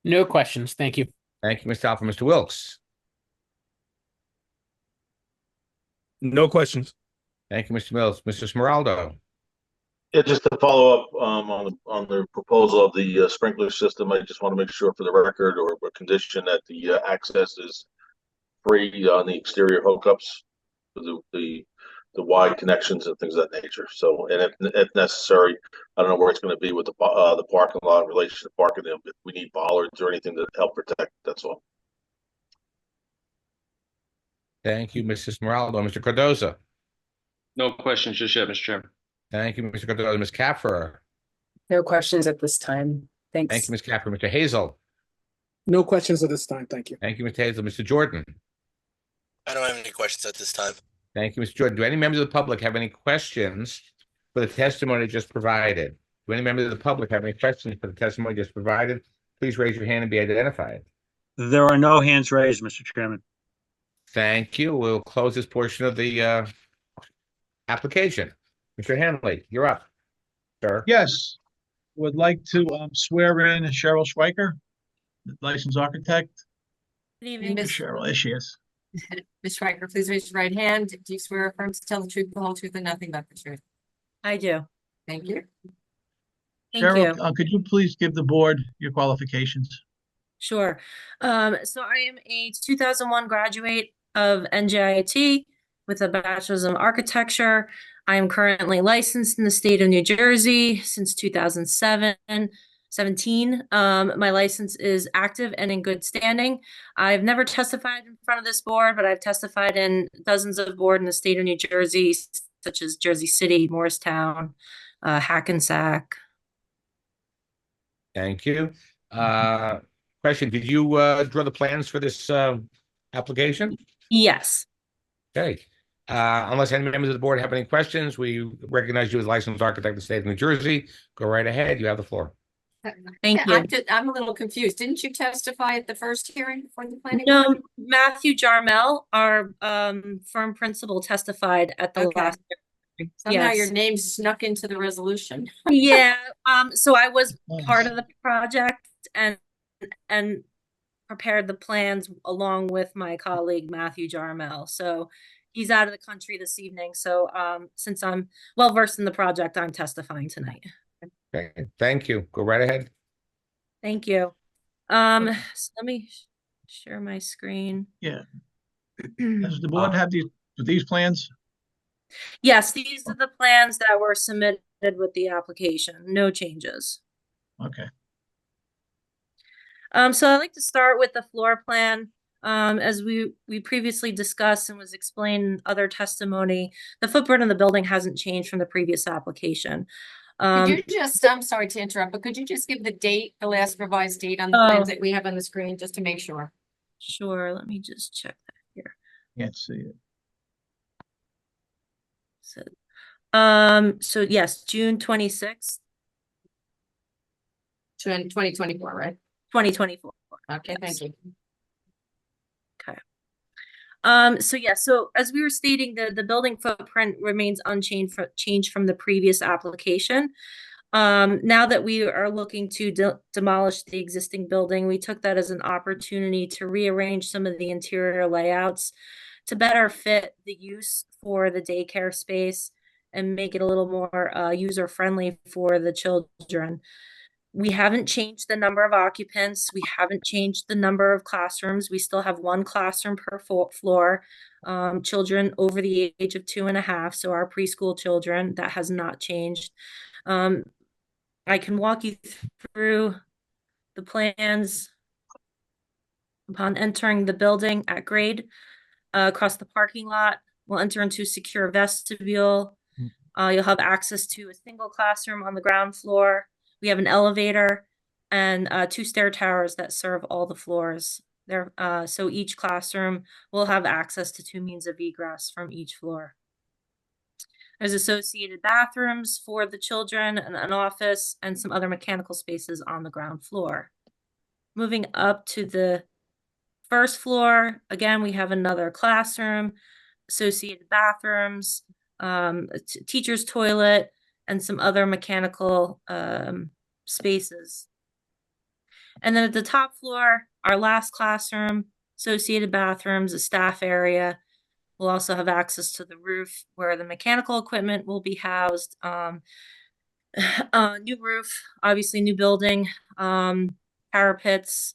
No questions. Thank you. Thank you, Mr. Alper. Mr. Wilks. No questions. Thank you, Mr. Mills. Mr. Smeraldo. Yeah, just to follow up on the proposal of the sprinkler system, I just want to make sure for the record or a condition that the access is free on the exterior hookups, the wide connections and things of that nature. So, and if necessary, I don't know where it's going to be with the parking lot in relation to parking. If we need bollards or anything to help protect, that's all. Thank you, Mrs. Smeraldo. Mr. Cardoza. No questions just yet, Mr. Chairman. Thank you, Mr. Cardoza. Ms. Kaffer. No questions at this time. Thanks. Thank you, Ms. Kaffer. Mr. Hazel. No questions at this time. Thank you. Thank you, Mr. Hazel. Mr. Jordan. I don't have any questions at this time. Thank you, Mr. Jordan. Do any members of the public have any questions for the testimony just provided? Do any members of the public have any questions for the testimony just provided? Please raise your hand and be identified. There are no hands raised, Mr. Chairman. Thank you. We'll close this portion of the application. Mr. Hanley, you're up, sir. Yes. Would like to swear in Cheryl Schweiker, licensed architect. Good evening, Ms. Cheryl, there she is. Ms. Schreiber, please raise your right hand. Do you swear or affirm to tell the truth, the whole truth, and nothing but the truth? I do. Thank you. Thank Cheryl, you. could you please give the board your qualifications? Sure. So I am a 2001 graduate of NJIT with a bachelor's in architecture. I am currently licensed in the state of New Jersey since 2017. My license is active and in good standing. I've never testified in front of this board, but I've testified in dozens of boards in the state of New Jersey, such as Jersey City, Morristown, Hackensack. Thank you. Question, did you draw the plans for this application? Yes. Okay. Unless any members of the board have any questions, we recognize you as licensed architect of the state of New Jersey. Go right ahead. You have the floor. Thank you. I'm a little confused. Didn't you testify at the first hearing before the planning? No, board? Matthew Jarmel, our firm principal, testified at the Okay. last hearing. Somehow Yes. your name snuck into the resolution. Yeah, so I was part of the project and prepared the plans along with my colleague Matthew Jarmel. So he's out of the country this evening. So since I'm well versed in the project, I'm testifying tonight. Okay. Thank you. Go right ahead. Thank you. So let me share my screen. Yeah. Does the board have these plans? Yes, these are the plans that were submitted with the application. No changes. Okay. So I'd like to start with the floor plan. As we previously discussed and was explained in other testimony, the footprint of the building hasn't changed from the previous application. Could you just, I'm sorry to interrupt, but could you just give the date, the last revised date on the plans that we have on the screen, just to make sure? Sure, let me just check that here. Can't see it. So yes, June 26th. 2024, right? 2024. Okay, thank you. Okay. So as we were stating, the building footprint remains unchanged changed from the previous application. Now that we are looking to demolish the existing building, we took that as an opportunity to rearrange some of the interior layouts to better fit the use for the daycare space and make it a little more user-friendly for the children. We haven't changed the number of occupants. We haven't changed the number of classrooms. We still have one classroom per floor. Children over the age of 2.5, so our preschool children, that has not changed. I can walk you through the plans. Upon entering the building at grade, across the parking lot, we'll enter into a secure vestibule. You'll have access to a single classroom on the ground floor. We have an elevator and 2 stair towers that serve all the floors there. So each classroom will have access to 2 means of egress from each floor. There's associated bathrooms for the children, an office, and some other mechanical spaces on the ground floor. Moving up to the first floor, again, we have another classroom, associated bathrooms, a teacher's toilet, and some other mechanical spaces. And then at the top floor, our last classroom, associated bathrooms, a staff area. We'll also have access to the roof where the mechanical equipment will be housed. New roof, obviously new building, parapets.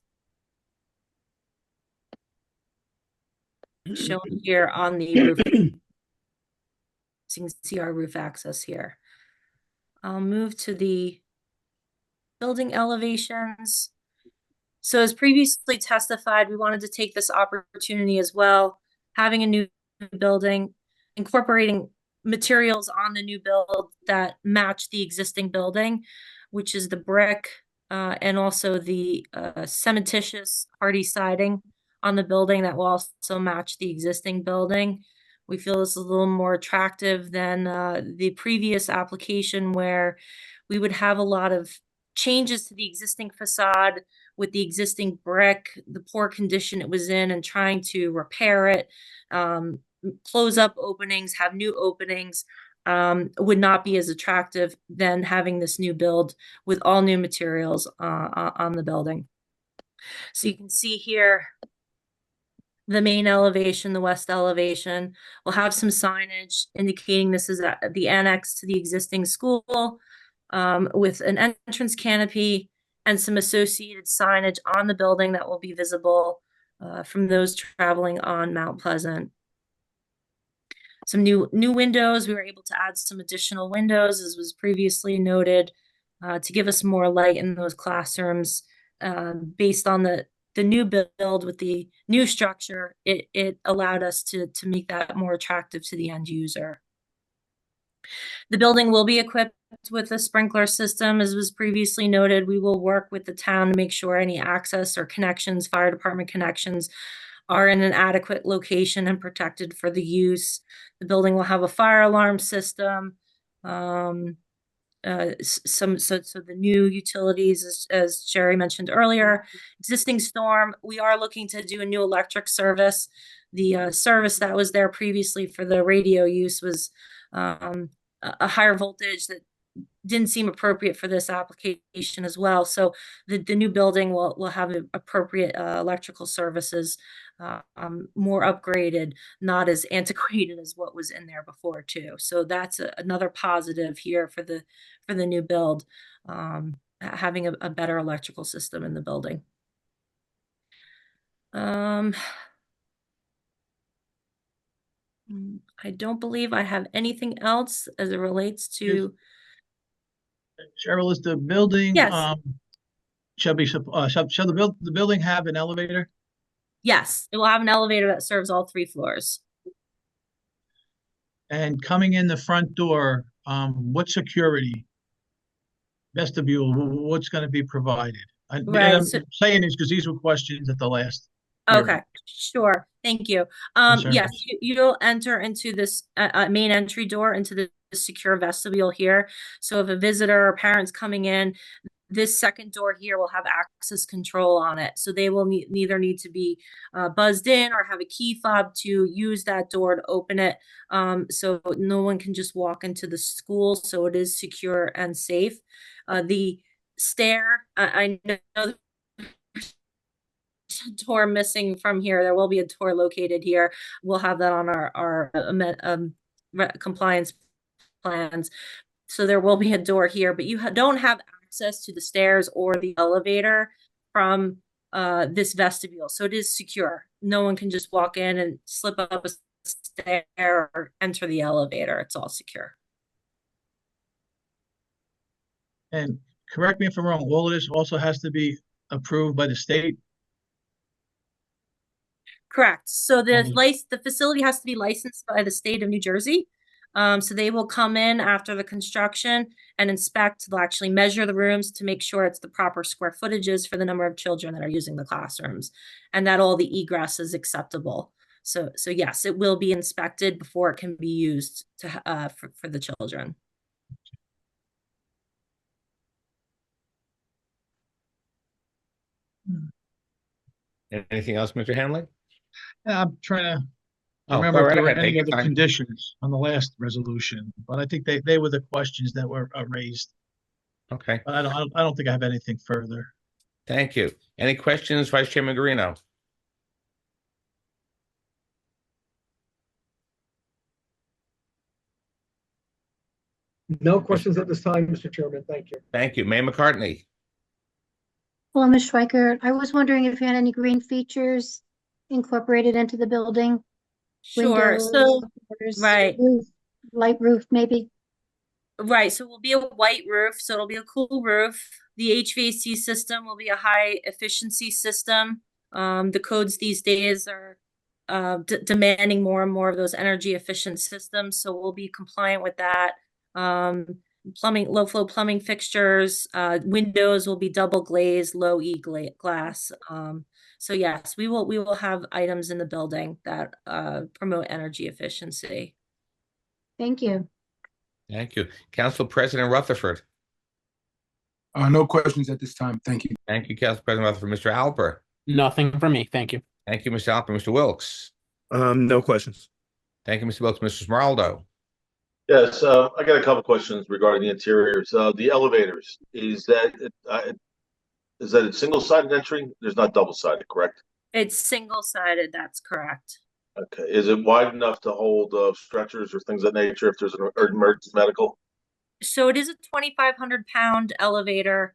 Shown here on the roof. So you can see our roof access here. I'll move to the building elevations. So as previously testified, we wanted to take this opportunity as well, having a new building, incorporating materials on the new build that match the existing building, which is the brick and also the cementitious hardy siding on the building that will also match the existing building. We feel this is a little more attractive than the previous application where we would have a lot of changes to the existing facade with the existing brick, the poor condition it was in, and trying to repair it, close up openings, have new openings, would not be as attractive than having this new build with all new materials on the building. So you can see here, the main elevation, the west elevation, will have some signage indicating this is the annex to the existing school with an entrance canopy and some associated signage on the building that will be visible from those traveling on Mount Pleasant. Some new windows. We were able to add some additional windows, as was previously noted, to give us more light in those classrooms based on the new build with the new structure. It allowed us to make that more attractive to the end user. The building will be equipped with a sprinkler system. As was previously noted, we will work with the town to make sure any access or connections, fire department connections, are in an adequate location and protected for the use. The building will have a fire alarm system. So the new utilities, as Jerry mentioned earlier, existing storm, we are looking to do a new electric service. The service that was there previously for the radio use was a higher voltage that didn't seem appropriate for this application as well. So the new building will have appropriate electrical services, more upgraded, not as antiquated as what was in there before too. So that's another positive here for the new build, having a better electrical system in the building. I don't believe I have anything else as it relates to. Cheryl, is the building, Yes. shall the building have an elevator? Yes, it will have an elevator that serves all 3 floors. And coming in the front door, what security? Vestibule, what's going to be provided? And Right, I'm so- saying this because these were questions at the last. Okay, sure. Thank you. Concern. Yes, you'll enter into this main entry door into the secure vestibule here. So if a visitor or parent's coming in, this second door here will have access control on it. So they will neither need to be buzzed in or have a key fob to use that door to open it. So no one can just walk into the school. So it is secure and safe. The stair, I know door missing from here. There will be a door located here. We'll have that on our compliance plans. So there will be a door here, but you don't have access to the stairs or the elevator from this vestibule. So it is secure. No one can just walk in and slip up a stair or enter the elevator. It's all secure. And correct me if I'm wrong, all of this also has to be approved by the state? Correct. So the facility has to be licensed by the state of New Jersey. So they will come in after the construction and inspect. They'll actually measure the rooms to make sure it's the proper square footages for the number of children that are using the classrooms, and that all the egress is acceptable. So yes, it will be inspected before it can be used to for the children. Anything else, Mr. Hanley? I'm trying to I Oh, go remember if right there were ahead. Take any your other time. conditions on the last resolution, but I think they were the questions that were raised. Okay, But I don't think I have anything further. thank you. Any questions, Vice Chairman Garino? No questions at this time, Mr. Chairman. Thank you. Thank you. Mayor McCartney? Well, Ms. Schweikert, I was wondering if you had any green features incorporated into the building? Sure. Windows, So, doors, right. roof, light roof, maybe? Right, so we'll be a white roof, so it'll be a cool roof. The HVAC system will be a high efficiency system. The codes these days are demanding more and more of those energy efficient systems, so we'll be compliant with that. Plumbing, low flow plumbing fixtures, windows will be double glazed, low E glass. So yes, we will have items in the building that promote energy efficiency. Thank you. Thank you. Council President Rutherford? No questions at this time. Thank you. Thank you, Council President Rutherford. Mr. Alper? Nothing from me. Thank you. Thank you, Mr. Alper. Mr. Wilks? No questions. Thank you, Mr. Wilks. Mr. Smeraldo? Yes, I got a couple questions regarding the interiors. The elevators, is that a single-sided entry? There's not double-sided, correct? It's single-sided, that's correct. Okay, is it wide enough to hold stretchers or things of that nature if there's an emergency medical? So it is a 2,500-pound elevator.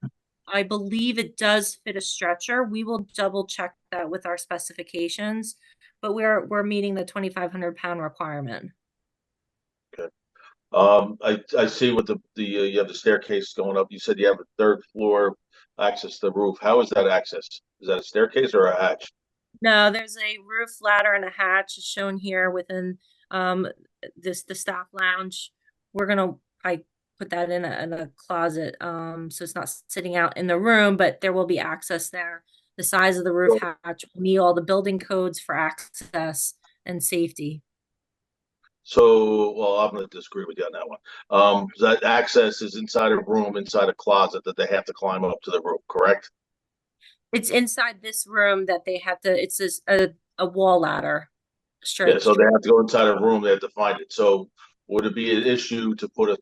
I believe it does fit a stretcher. We will double check that with our specifications, but we're meeting the 2,500-pound requirement. Okay. I see with the you have the staircase going up. You said you have a third floor access to the roof. How is that access? Is that a staircase or a hatch? No, there's a roof ladder and a hatch shown here within the staff lounge. We're gonna put that in a closet, so it's not sitting out in the room, but there will be access there. The size of the roof hatch will meet all the building codes for access and safety. So, well, I'm going to disagree with you on that one. That access is inside a room, inside a closet that they have to climb up to the roof, correct? It's inside this room that they have to. It's a wall ladder. Yeah, so they have to go inside a room. They have to find it. So, would it be an issue to put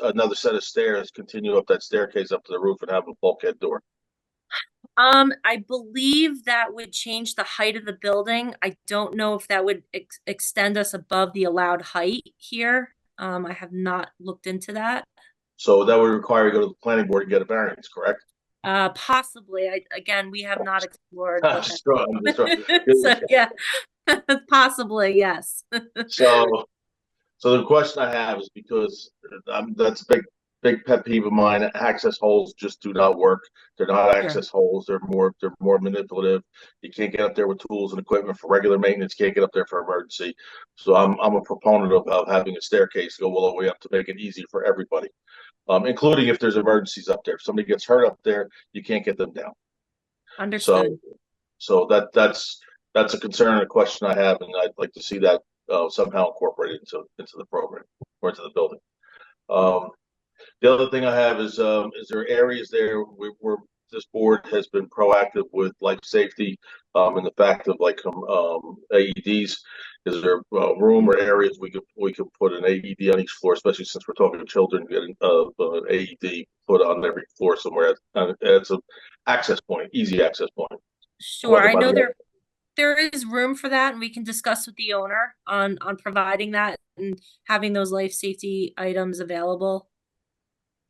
another set of stairs, continue up that staircase up to the roof, and have a bulkhead door? I believe that would change the height of the building. I don't know if that would extend us above the allowed height here. I have not looked into that. So that would require you to go to the planning board and get a variance, correct? Possibly. Again, we have not explored. I'm what just that- throwing- So, yeah, possibly, yes. So the question I have is because that's a big pet peeve of mine. Access holes just do not work. They're not access holes. They're more manipulative. You can't get up there with tools and equipment for regular maintenance. Can't get up there for emergency. So I'm a proponent of having a staircase go all the way up to make it easy for everybody, including if there's emergencies up there. If somebody gets hurt up there, you can't get them down. Understood. So that's a concern and a question I have, and I'd like to see that somehow incorporated into the program or into the building. The other thing I have is there areas there where this board has been proactive with life safety and the fact of like AEDs? Is there room or areas we could put an AED on each floor, especially since we're talking to children getting an AED put on every floor somewhere? It's an access point, easy access point. Sure, I know there is room for that, and we can discuss with the owner on providing that and having those life safety items available.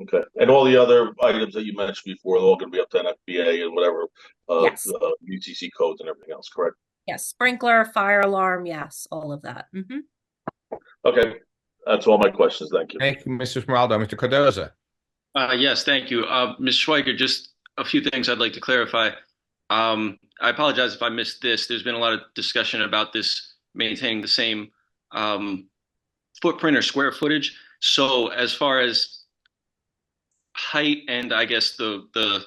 Okay, and all the other items that you mentioned before, they're all going to be up to NFPA and whatever Yes. UCC codes and everything else, correct? Yes, sprinkler, fire alarm, yes, all of that. Okay, that's all my questions. Thank you. Thank you, Mr. Smeraldo. Mr. Cardoza? Yes, thank you. Ms. Schweikert, just a few things I'd like to clarify. I apologize if I missed this. There's been a lot of discussion about this maintaining the same footprint or square footage. So as far as height and I guess the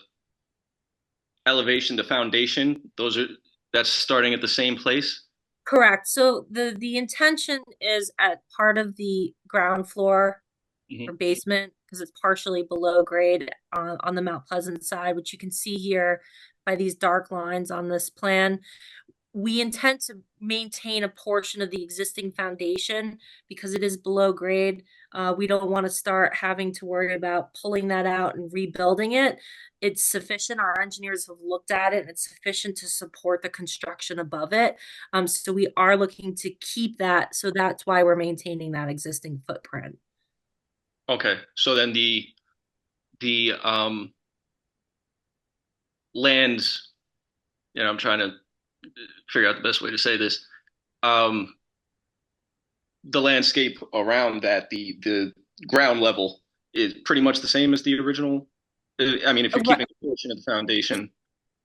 elevation, the foundation, that's starting at the same place? Correct. So the intention is at part of the ground floor or basement, because it's partially below grade on the Mount Pleasant side, which you can see here by these dark lines on this plan. we intend to maintain a portion of the existing foundation because it is below grade. We don't want to start having to worry about pulling that out and rebuilding it. It's sufficient. Our engineers have looked at it and it's sufficient to support the construction above it. So we are looking to keep that. So that's why we're maintaining that existing footprint. Okay, so then the lands, I'm trying to figure out the best way to say this. The landscape around that, the ground level is pretty much the same as the original. I mean, if you're keeping a portion of the foundation.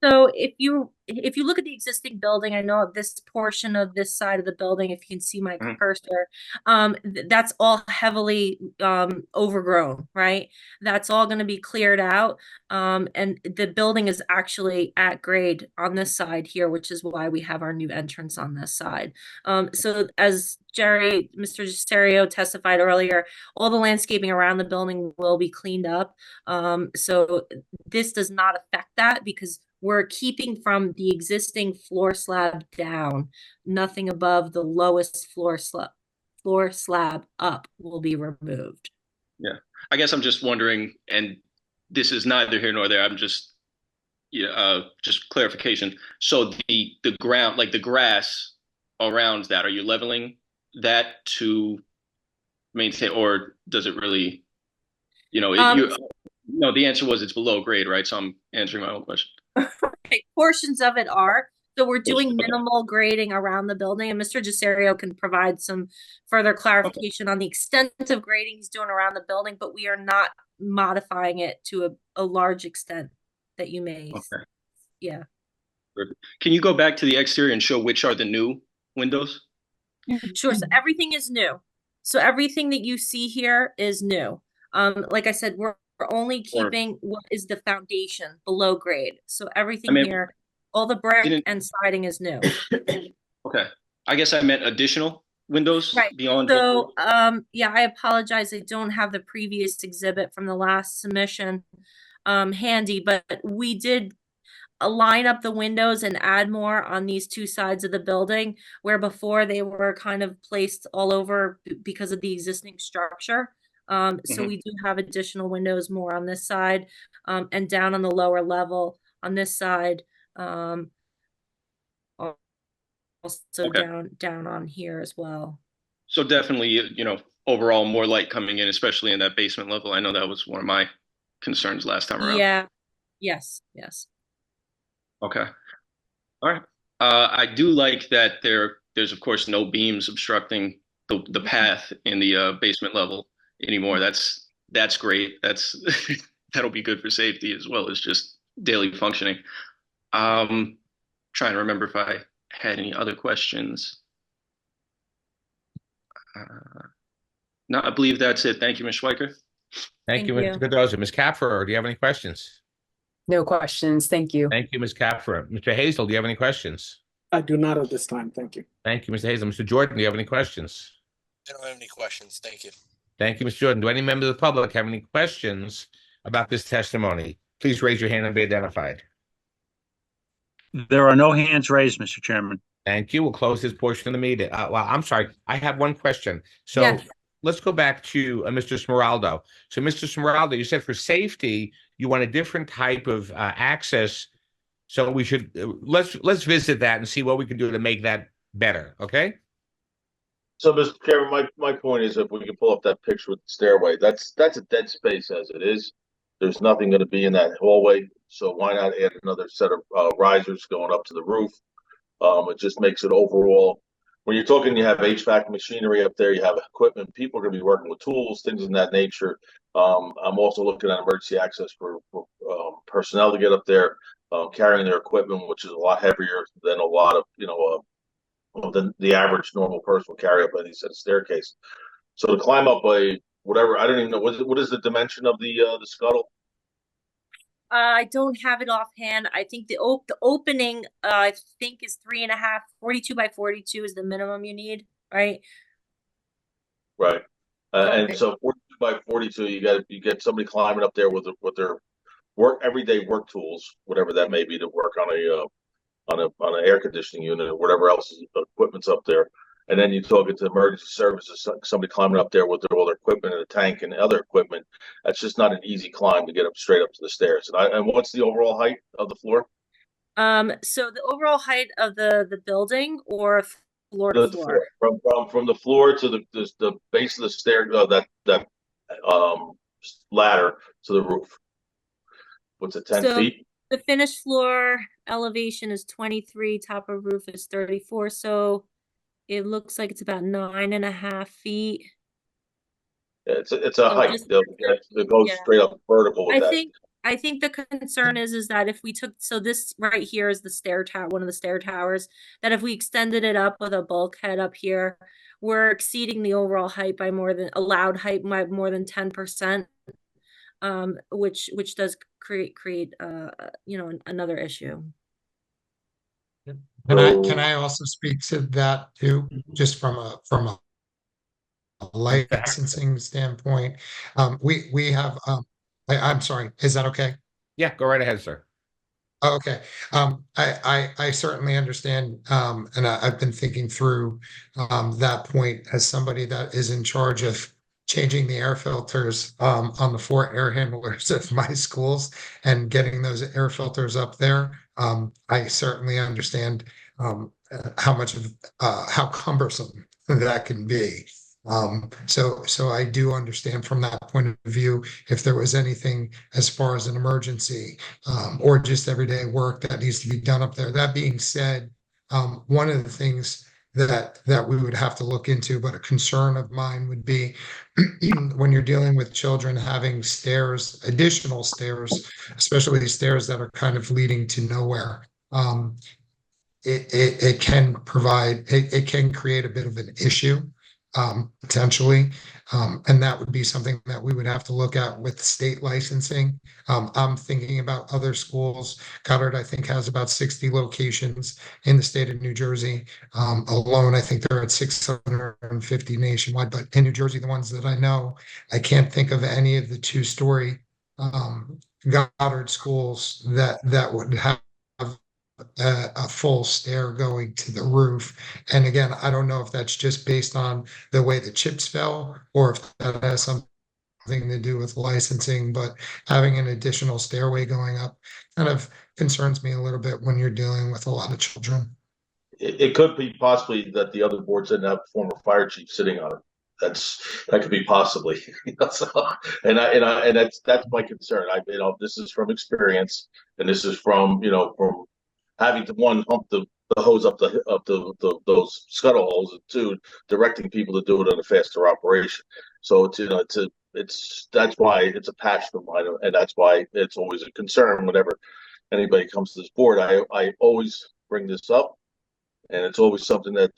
So if you look at the existing building, I know this portion of this side of the building, if you can see my cursor, that's all heavily overgrown, right? That's all going to be cleared out. And the building is actually at grade on this side here, which is why we have our new entrance on this side. So as Mr. Gisterio testified earlier, all the landscaping around the building will be cleaned up. So this does not affect that because we're keeping from the existing floor slab down. Nothing above the lowest floor slab up will be removed. Yeah, I guess I'm just wondering, and this is neither here nor there. I'm just, just clarification. So the ground, like the grass around that, are you leveling that to maintain, or does it really, no, the answer was it's below grade, right? So I'm answering my own question. Okay, portions of it are. So we're doing minimal grading around the building, and Mr. Gisterio can provide some further clarification on the extent of grading he's doing around the building, but we are not modifying it to a large extent that you may. Okay. Yeah. Can you go back to the exterior and show which are the new windows? Sure. So everything is new. So everything that you see here is new. Like I said, we're only keeping what is the foundation below grade. So everything here, all the brick and siding is new. Okay. I guess I meant additional windows beyond. So, yeah, I apologize. I don't have the previous exhibit from the last submission handy, but we did line up the windows and add more on these two sides of the building, where before they were kind of placed all over because of the existing structure. So we do have additional windows more on this side, and down on the lower level on this side. Also down on here as well. So definitely, overall more light coming in, especially in that basement level. I know that was one of my concerns last time around. Yeah. Yes. Okay. All right. I do like that there's of course no beams obstructing the path in the basement level anymore. That's great. That'll be good for safety as well as just daily functioning. Trying to remember if I had any other questions. No, I believe that's it. Thank you, Ms. Schweiker. Thank you, Mr. Cardoza. Ms. Kapfer, do you have any questions? No questions. Thank you. Thank you, Ms. Kapfer. Mr. Hazel, do you have any questions? I do not at this time. Thank you. Thank you, Mr. Hazel. Mr. Jordan, do you have any questions? I don't have any questions. Thank you. Thank you, Mr. Jordan. Do any member of the public have any questions about this testimony? Please raise your hand and be identified. There are no hands raised, Mr. Chairman. Thank you. We'll close this portion of the meeting. Well, I'm sorry. I have one question. So let's go back to Mr. Smeraldo. So, Mr. Smeraldo, you said for safety, you want a different type of access. So we should let's visit that and see what we can do to make that better. Okay. So, Mr. Chairman, my point is, if we can pull up that picture with the stairway, that's a dead space as it is. There's nothing going to be in that hallway, so why not add another set of risers going up to the roof? It just makes it overall. When you're talking, you have HVAC machinery up there, you have equipment. People are going to be working with tools, things in that nature. I'm also looking at emergency access for personnel to get up there, carrying their equipment, which is a lot heavier than a lot of than the average normal person will carry up by these staircase. So to climb up by whatever, I don't even know what is the dimension of the scuttle. I don't have it offhand. I think the opening, I think is 3.5, 42 by 42 is the minimum you need, right? Right. And so 42 by 42, you get somebody climbing up there with their everyday work tools, whatever that may be, to work on on an air conditioning unit or whatever else equipment's up there. And then you talk to emergency services, somebody climbing up there with all their equipment and a tank and other equipment. That's just not an easy climb to get up straight up to the stairs. And what's the overall height of the floor? So the overall height of the building or floor to floor? From the floor to the base of the stair, that ladder to the roof. What's it, 10 feet? The finished floor elevation is 23, top of roof is 34, so it looks like it's about 9.5 feet. Yeah, it's a height. It goes straight up vertical with that. I think the concern is that if we took, so this right here is the stair tower, one of the stair towers, that if we extended it up with a bulkhead up here, we're exceeding the overall height by allowed height by more than 10%, which does create another issue. Can I also speak to that too, just from a licensing standpoint? We have I'm sorry, is that okay? Yeah, go right ahead, sir. Okay. I certainly understand, and I've been thinking through that point as somebody that is in charge of changing the air filters on the 4 air handlers of my schools and getting those air filters up there. I certainly understand how cumbersome that can be. So I do understand from that point of view, if there was anything as far as an emergency or just everyday work that needs to be done up there. That being said, one of the things that we would have to look into, but a concern of mine would be when you're dealing with children having stairs, additional stairs, especially stairs that are kind of leading to nowhere. It can create a bit of an issue. Potentially, and that would be something that we would have to look at with state licensing. I'm thinking about other schools. Goddard, I think, has about 60 locations in the state of New Jersey. Alone, I think they're at 650 nationwide, but in New Jersey, the ones that I know, I can't think of any of the 2-story Goddard schools that would have a full stair going to the roof. And again, I don't know if that's just based on the way the chips fell or if that has something to do with licensing, but having an additional stairway going up kind of concerns me a little bit when you're dealing with a lot of children. It could be possibly that the other boards didn't have former fire chief sitting on it. That could be possibly, so, and that's my concern. This is from experience, and this is from having to hump the hose up those scuttle holes, and 2, directing people to do it on a faster operation. So that's why it's a passion of mine, and that's why it's always a concern whenever anybody comes to this board. I always bring this up, and it's always something that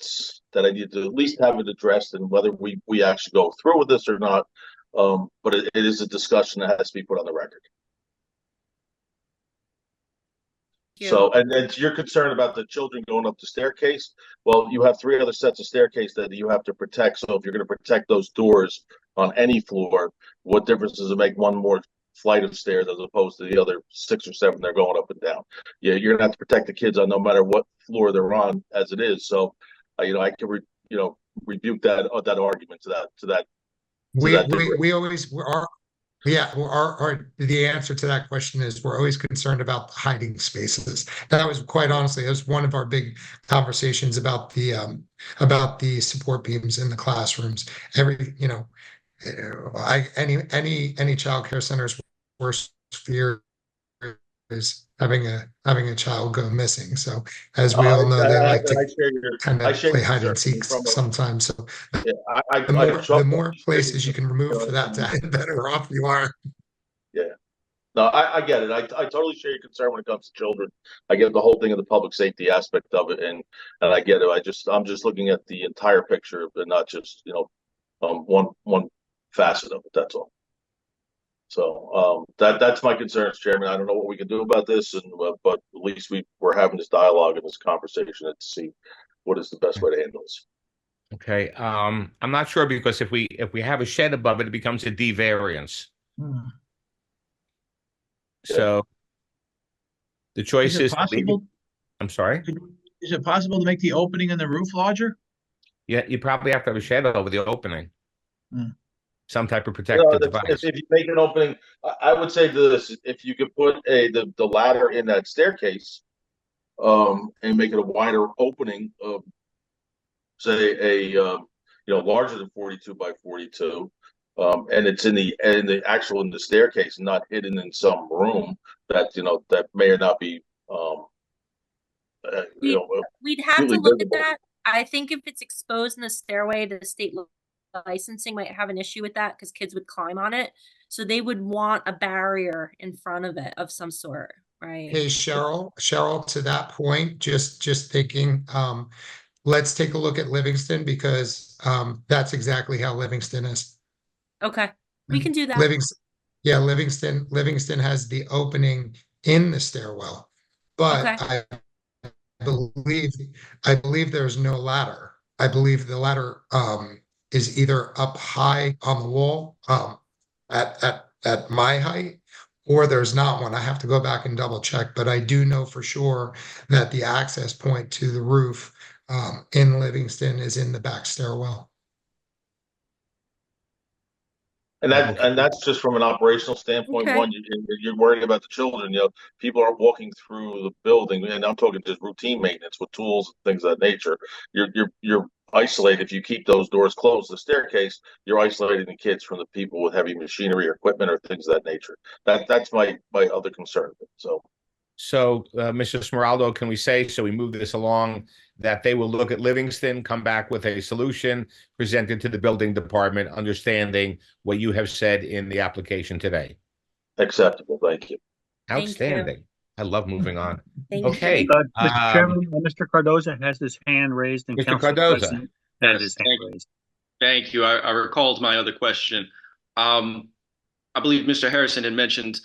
I need to at least have it addressed, and whether we actually go through with this or not. But it is a discussion that has to be put on the record. So, and then to your concern about the children going up the staircase, well, you have 3 other sets of staircase that you have to protect. So if you're going to protect those doors on any floor, what difference does it make one more flight of stairs as opposed to the other 6 or 7 they're going up and down? Yeah, you're gonna have to protect the kids on no matter what floor they're on as it is. So, I can rebuke that argument to that. The answer to that question is we're always concerned about the hiding spaces. That was quite honestly, that was one of our big conversations about the support beams in the classrooms. Any child care center's worst fear is having a child go missing. So as we all know, they like to kind of play hide and seek sometimes. So the more places you can remove for that, the better off you are. Yeah. No, I get it. I totally share your concern when it comes to children. I get the whole thing of the public safety aspect of it, and I get it. I'm just looking at the entire picture, but not just one facet of it. That's all. So that's my concerns, Chairman. I don't know what we can do about this, but at least we're having this dialogue and this conversation to see what is the best way to handle this. Okay. I'm not sure, because if we have a shed above it, it becomes a D variance. So the choice is possible? I'm sorry? Is it possible to make the opening in the roof larger? Yeah, you probably have to have a shed over the opening. Hmm. Some type of You protective know, device. if you make an opening, I would say this, if you could put the ladder in that staircase, and make it a wider opening of, say, larger than 42 by 42, and it's in the staircase, not hidden in some room that may or not be, We'd have really to look at visible. that. I think if it's exposed in the stairway, the state licensing might have an issue with that because kids would climb on it. So they would want a barrier in front of it of some sort, right? Hey, Cheryl, to that point, just thinking, let's take a look at Livingston because that's exactly how Livingston is. Okay, we can do that. Livingston has the opening in the stairwell, but Okay. I believe there's no ladder. I believe the ladder is either up high on the wall at my height, or there's not one. I have to go back and double check, but I do know for sure that the access point to the roof in Livingston is in the back stairwell. And that's just from an operational standpoint. Okay. One, you're worrying about the children. People are walking through the building, and I'm talking just routine maintenance with tools, things of that nature. You're isolated if you keep those doors closed. The staircase, you're isolating the kids from the people with heavy machinery or equipment or things of that nature. That's my other concern. So, Mr. Smeraldo, can we say, so we move this along, that they will look at Livingston, come back with a solution presented to the building department, understanding what you have said in the application today? Acceptable. Thank you. Outstanding. I love moving on. Thank Okay. Mr. Chairman, Mr. Cardoza has his hand raised and Mr. Council Cardoza. President has his hand raised. Thank you. I recalled my other question. I believe Mr. Harrison had mentioned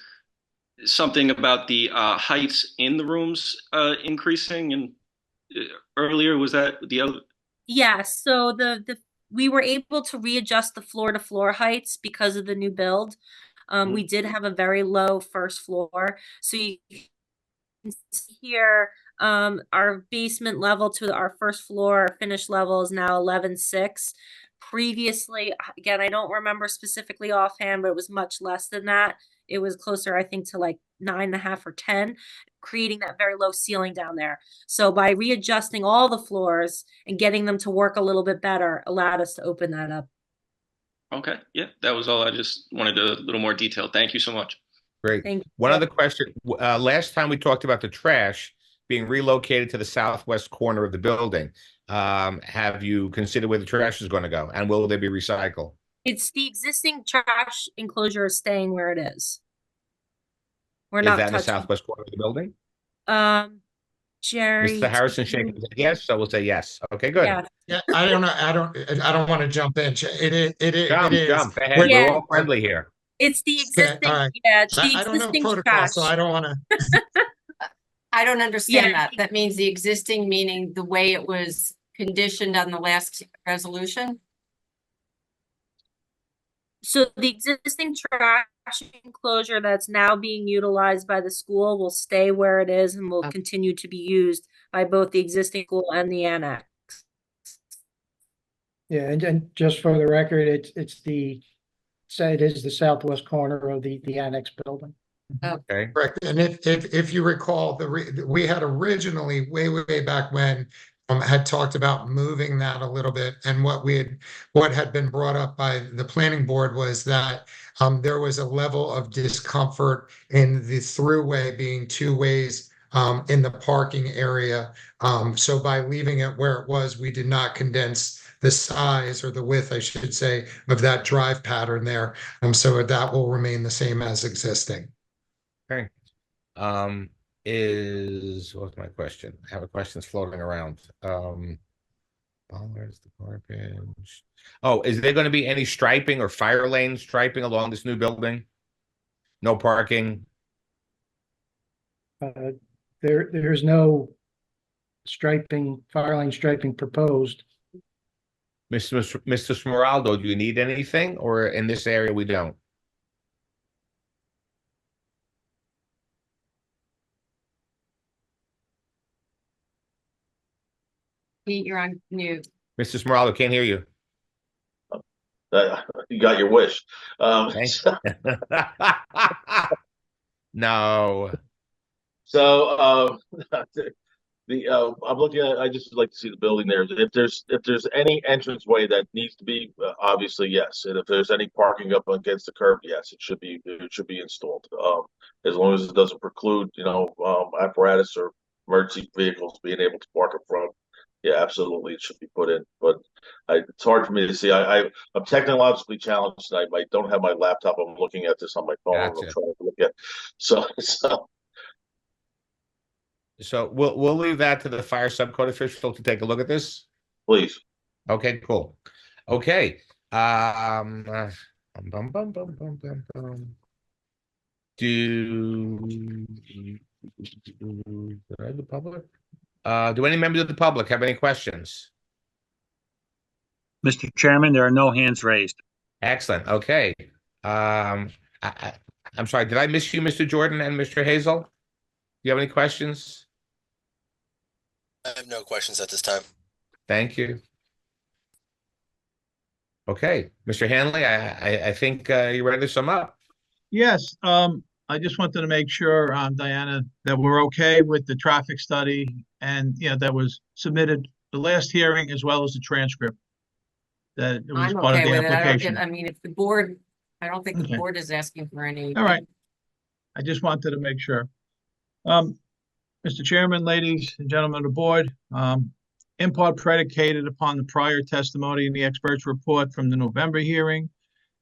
something about the heights in the rooms increasing, and earlier was that the other? Yeah, so we were able to readjust the floor to floor heights because of the new build. We did have a very low first floor. So you can see here, our basement level to our first floor finished level is now 11.6. Previously, again, I don't remember specifically offhand, but it was much less than that. It was closer, I think, to like 9.5 or 10, creating that very low ceiling down there. So by readjusting all the floors and getting them to work a little bit better, allowed us to open that up. Okay, yeah, that was all. I just wanted a little more detail. Thank you so much. Great. Thank you. One other question. Last time we talked about the trash being relocated to the southwest corner of the building. Have you considered where the trash is going to go, and will they be recycled? It's the existing trash enclosure is staying where it is. We're Is not that in the touching. southwest corner of the building? Jerry. Mr. Harrison shaking his head yes, so we'll say yes. Okay, good. Yeah. Yeah, I don't know. I don't want to jump in. It is. Jump ahead. Yeah. We're all friendly here. It's the existing, all right. yeah, it's the I don't know existing protocol, trash. so I don't want to. I don't understand Yeah. that. That means the existing, meaning the way it was conditioned on the last resolution? So the existing trash enclosure that's now being utilized by the school will stay where it is and will continue to be used by both the existing school and the annex. Yeah, and just for the record, it is the southwest corner of the annex building. Okay. Correct. And if you recall, we had originally way back when had talked about moving that a little bit, and what had been brought up by the planning board was that there was a level of discomfort in the throughway being two ways in the parking area. So by leaving it where it was, we did not condense the size or the width, I should say, of that drive pattern there. So that will remain the same as existing. Okay. What's my question? I have a questions floating around. Where's the garbage? Oh, is there going to be any striping or fire lane striping along this new building? No parking? There's no fire lane striping proposed. Mr. Smeraldo, do you need anything, or in this area we don't? Pete, you're on mute. Mr. Smiraldo, can't hear you. You got your wish. Thanks. No. So I'm looking at. I just like to see the building there. If there's any entranceway that needs to be, obviously yes. And if there's any parking up against the curb, yes, it should be installed. As long as it doesn't preclude, apparatus or emergency vehicles being able to park in front. Yeah, absolutely, it should be put in. But it's hard for me to see. I'm technologically challenged. I don't have my laptop. I'm looking at this on my phone. Gotcha. I'm trying to look at. So we'll leave that to the fire subcode official to take a look at this. Please. Okay, cool. Okay. Do I have the public? Do any members of the public have any questions? Mr. Chairman, there are no hands raised. Excellent. Okay. I'm sorry. Did I miss you, Mr. Jordan and Mr. Hazel? Do you have any questions? I have no questions at this time. Thank you. Okay, Mr. Hanley, I think you're ready to sum up. Yes, I just wanted to make sure, Diana, that we're okay with the traffic study and, that was submitted the last hearing as well as the transcript. That it was I'm part of okay the with it. application. I mean, if the board, I don't think the Okay. board is asking for any. All right. I just wanted to make sure. Mr. Chairman, ladies and gentlemen of the board, in part predicated upon the prior testimony in the expert's report from the November hearing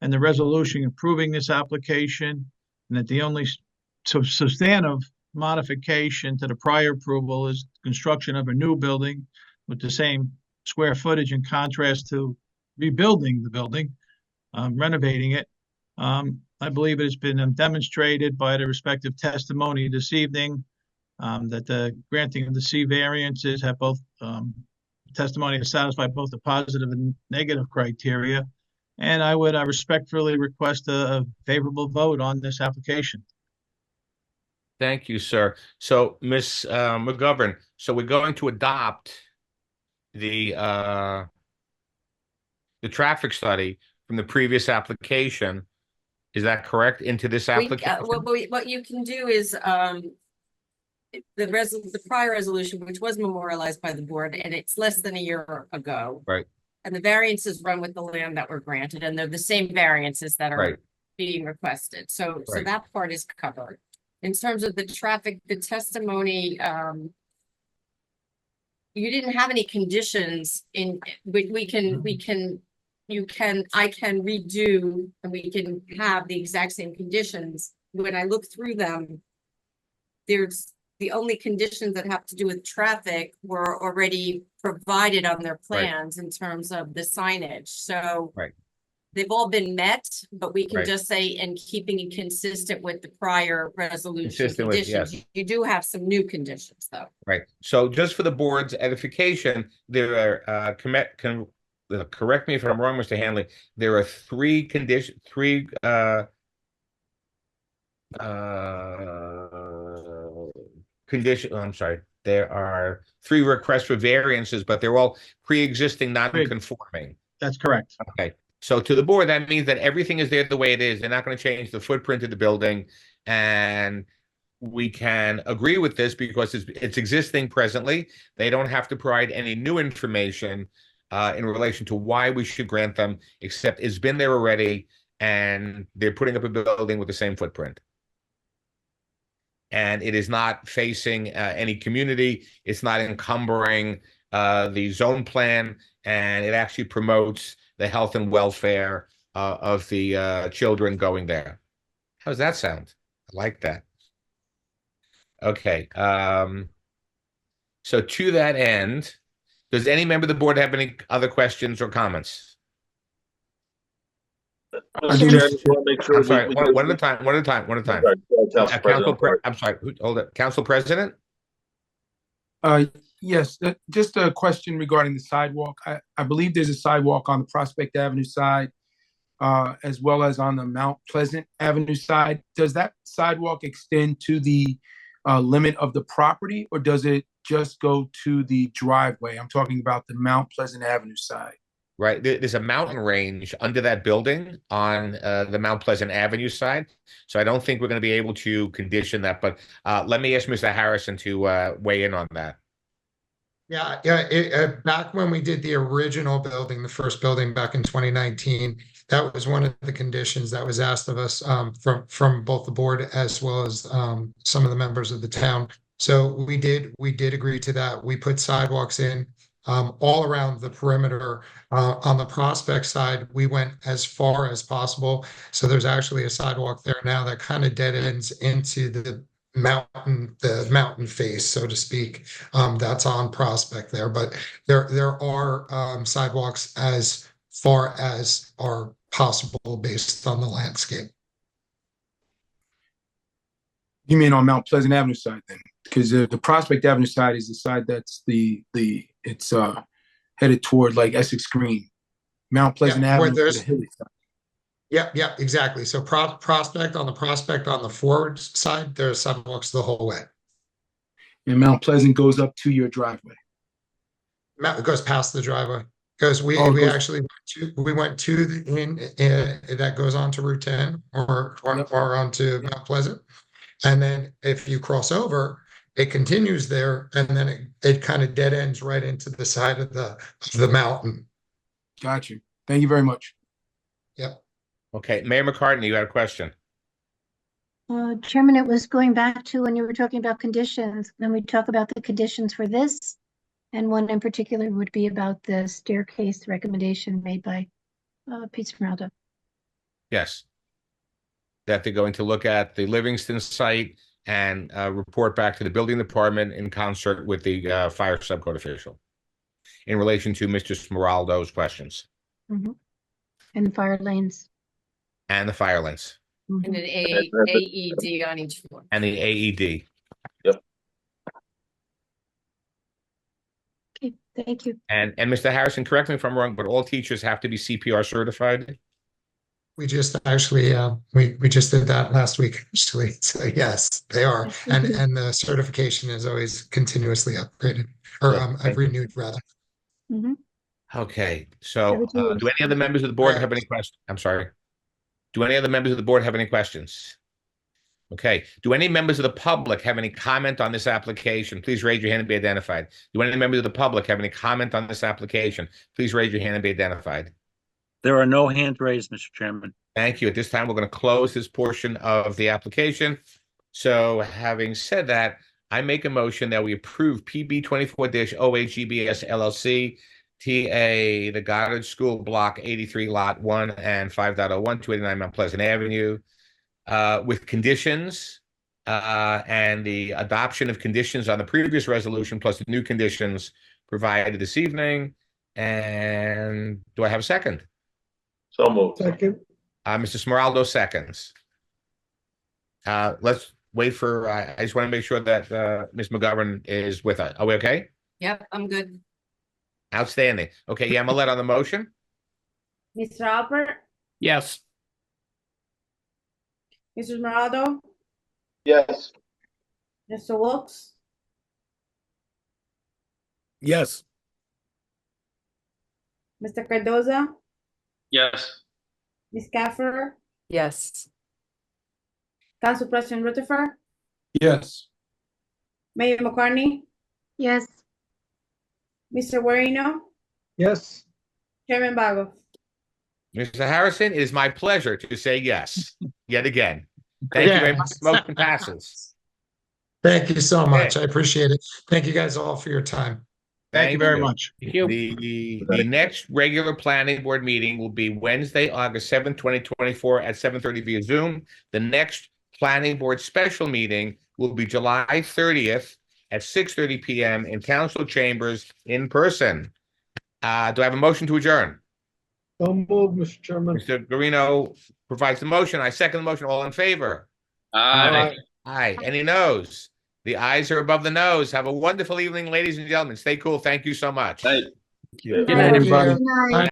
and the resolution approving this application, and that the only substantive modification to the prior approval is construction of a new building with the same square footage in contrast to rebuilding the building, renovating it. I believe it has been demonstrated by the respective testimony this evening that the granting of the C variances have both testimony to satisfy both the positive and negative criteria. And I would respectfully request a favorable vote on this application. Thank you, sir. So, Ms. McGovern, so we're going to adopt the traffic study from the previous application. Is that correct? Into this application? What you can do is the prior resolution, which was memorialized by the board, and it's less than a year ago. Right. And the variances run with the land that were granted, and they're the same variances that are Right. being requested. So Right. that part is covered. In terms of the traffic, the testimony, you didn't have any conditions in, I can redo, and we can have the exact same conditions. When I look through them, there's the only conditions that have to do with traffic were already provided on their plans in terms of the signage. So Right. they've all been met, but we can Right. just say, and keeping it consistent with the prior resolution Consistent with, conditions. yes. You do have some new conditions, though. Right. So just for the board's edification, there are, correct me if I'm wrong, Mr. Hanley, there are three I'm sorry. There are 3 requests for variances, but they're all pre-existing, non-conforming. That's correct. Okay. So to the board, that means that everything is there the way it is. They're not going to change the footprint of the building. And we can agree with this because it's existing presently. They don't have to provide any new information in relation to why we should grant them, except it's been there already and they're putting up a building with the same footprint. And it is not facing any community. It's not encumbering the zone plan, and it actually promotes the health and welfare of the children going there. How does that sound? I like that. Okay. So to that end, does any member of the board have any other questions or comments? Mr. Chair, I just want to make sure. I'm sorry, one at a time. I'm sorry, hold it. Council President? Yes, just a question regarding the sidewalk. I believe there's a sidewalk on the Prospect Avenue side, as well as on the Mount Pleasant Avenue side. Does that sidewalk extend to the limit of the property, or does it just go to the driveway? I'm talking about the Mount Pleasant Avenue side. Right, there's a mountain range under that building on the Mount Pleasant Avenue side. So I don't think we're going to be able to condition that, but let me ask Mr. Harrison to weigh in on that. Yeah. Back when we did the original building, the first building back in 2019, that was one of the conditions that was asked of us from both the board as well as some of the members of the town. So we did agree to that. We put sidewalks in all around the perimeter. On the Prospect side, we went as far as possible. So there's actually a sidewalk there now that kind of dead ends into the mountain face, so to speak. That's on Prospect there, but there are sidewalks as far as are possible based on the landscape. You mean on Mount Pleasant Avenue side then? Because the Prospect Avenue side is the side that's it's headed toward like Essex Green. Mount Pleasant Avenue is the hilly side. Yeah, exactly. So Prospect on the forward side, there's sidewalks the whole way. And Mount Pleasant goes up to your driveway. It goes past the driveway. Because we actually went to the inn that goes on to Route 10 or onto Mount Pleasant. And then if you cross over, it continues there, and then it kind of dead ends right into the side of the mountain. Got you. Thank you very much. Yep. Okay, Mayor McCartney, you had a question. Chairman, it was going back to when you were talking about conditions, then we talk about the conditions for this. And one in particular would be about the staircase recommendation made by Pete Smeraldo. Yes. That they're going to look at the Livingston site and report back to the building department in concert with the fire subcode official in relation to Mr. Smeraldo's questions. Mm-hmm. And the fire lanes. And the fire lanes. And an AED on each floor. And the AED. Yep. Okay, thank you. And Mr. Harrison, correct me if I'm wrong, but all teachers have to be CPR certified? We just actually we just did that last week, actually. So yes, they are. And the certification is always continuously upgraded or renewed rather. Mm-hmm. Okay, so do any other members of the board have any questions? I'm sorry. Do any other members of the board have any questions? Okay, do any members of the public have any comment on this application? Please raise your hand and be identified. Do any members of the public have any comment on this application? Please raise your hand and be identified. There are no hands raised, Mr. Chairman. Thank you. At this time, we're going to close this portion of the application. So having said that, I make a motion that we approve PB 24-OHGBS LLC, TA, the Goddard School Block 83, Lot 1 and 5.01, 289 Mount Pleasant Avenue, with conditions and the adoption of conditions on the previous resolution, plus the new conditions provided this evening. And do I have a second? So moved. Second. Mr. Smeraldo seconds. Let's wait for, I just want to make sure that Ms. McGovern is with us. Are we okay? Yep, I'm good. Outstanding. Okay, Yamilet on the motion? Mr. Alpert, Yes. Mr. Smeraldo, Yes. Mr. Wilks, Yes. Mr. Cardoza, Yes. Ms. Caffer, Yes. Council President Rutherford, Yes. Mayor McCartney, Yes. Mr. Guarino, Yes. Chairman Bago. Mr. Harrison, it is my pleasure to say yes, yet again. Thank you very much. Motion passes. Thank you so much. I appreciate it. Thank you guys all for your time. Thank you very much. Thank you. The next regular planning board meeting will be Wednesday, August 7th, 2024 at 7:30 via Zoom. The next planning board special meeting will be July 30th at 6:30 p.m. in council chambers in person. Do I have a motion to adjourn? So moved, Mr. Chairman. Mr. Guarino provides the motion. I second the motion. All in favor? Aye. Aye. Any noes? The ayes are above the nose. Have a wonderful evening, ladies and gentlemen. Stay cool. Thank you so much. Aye. Good night, everybody. Good night.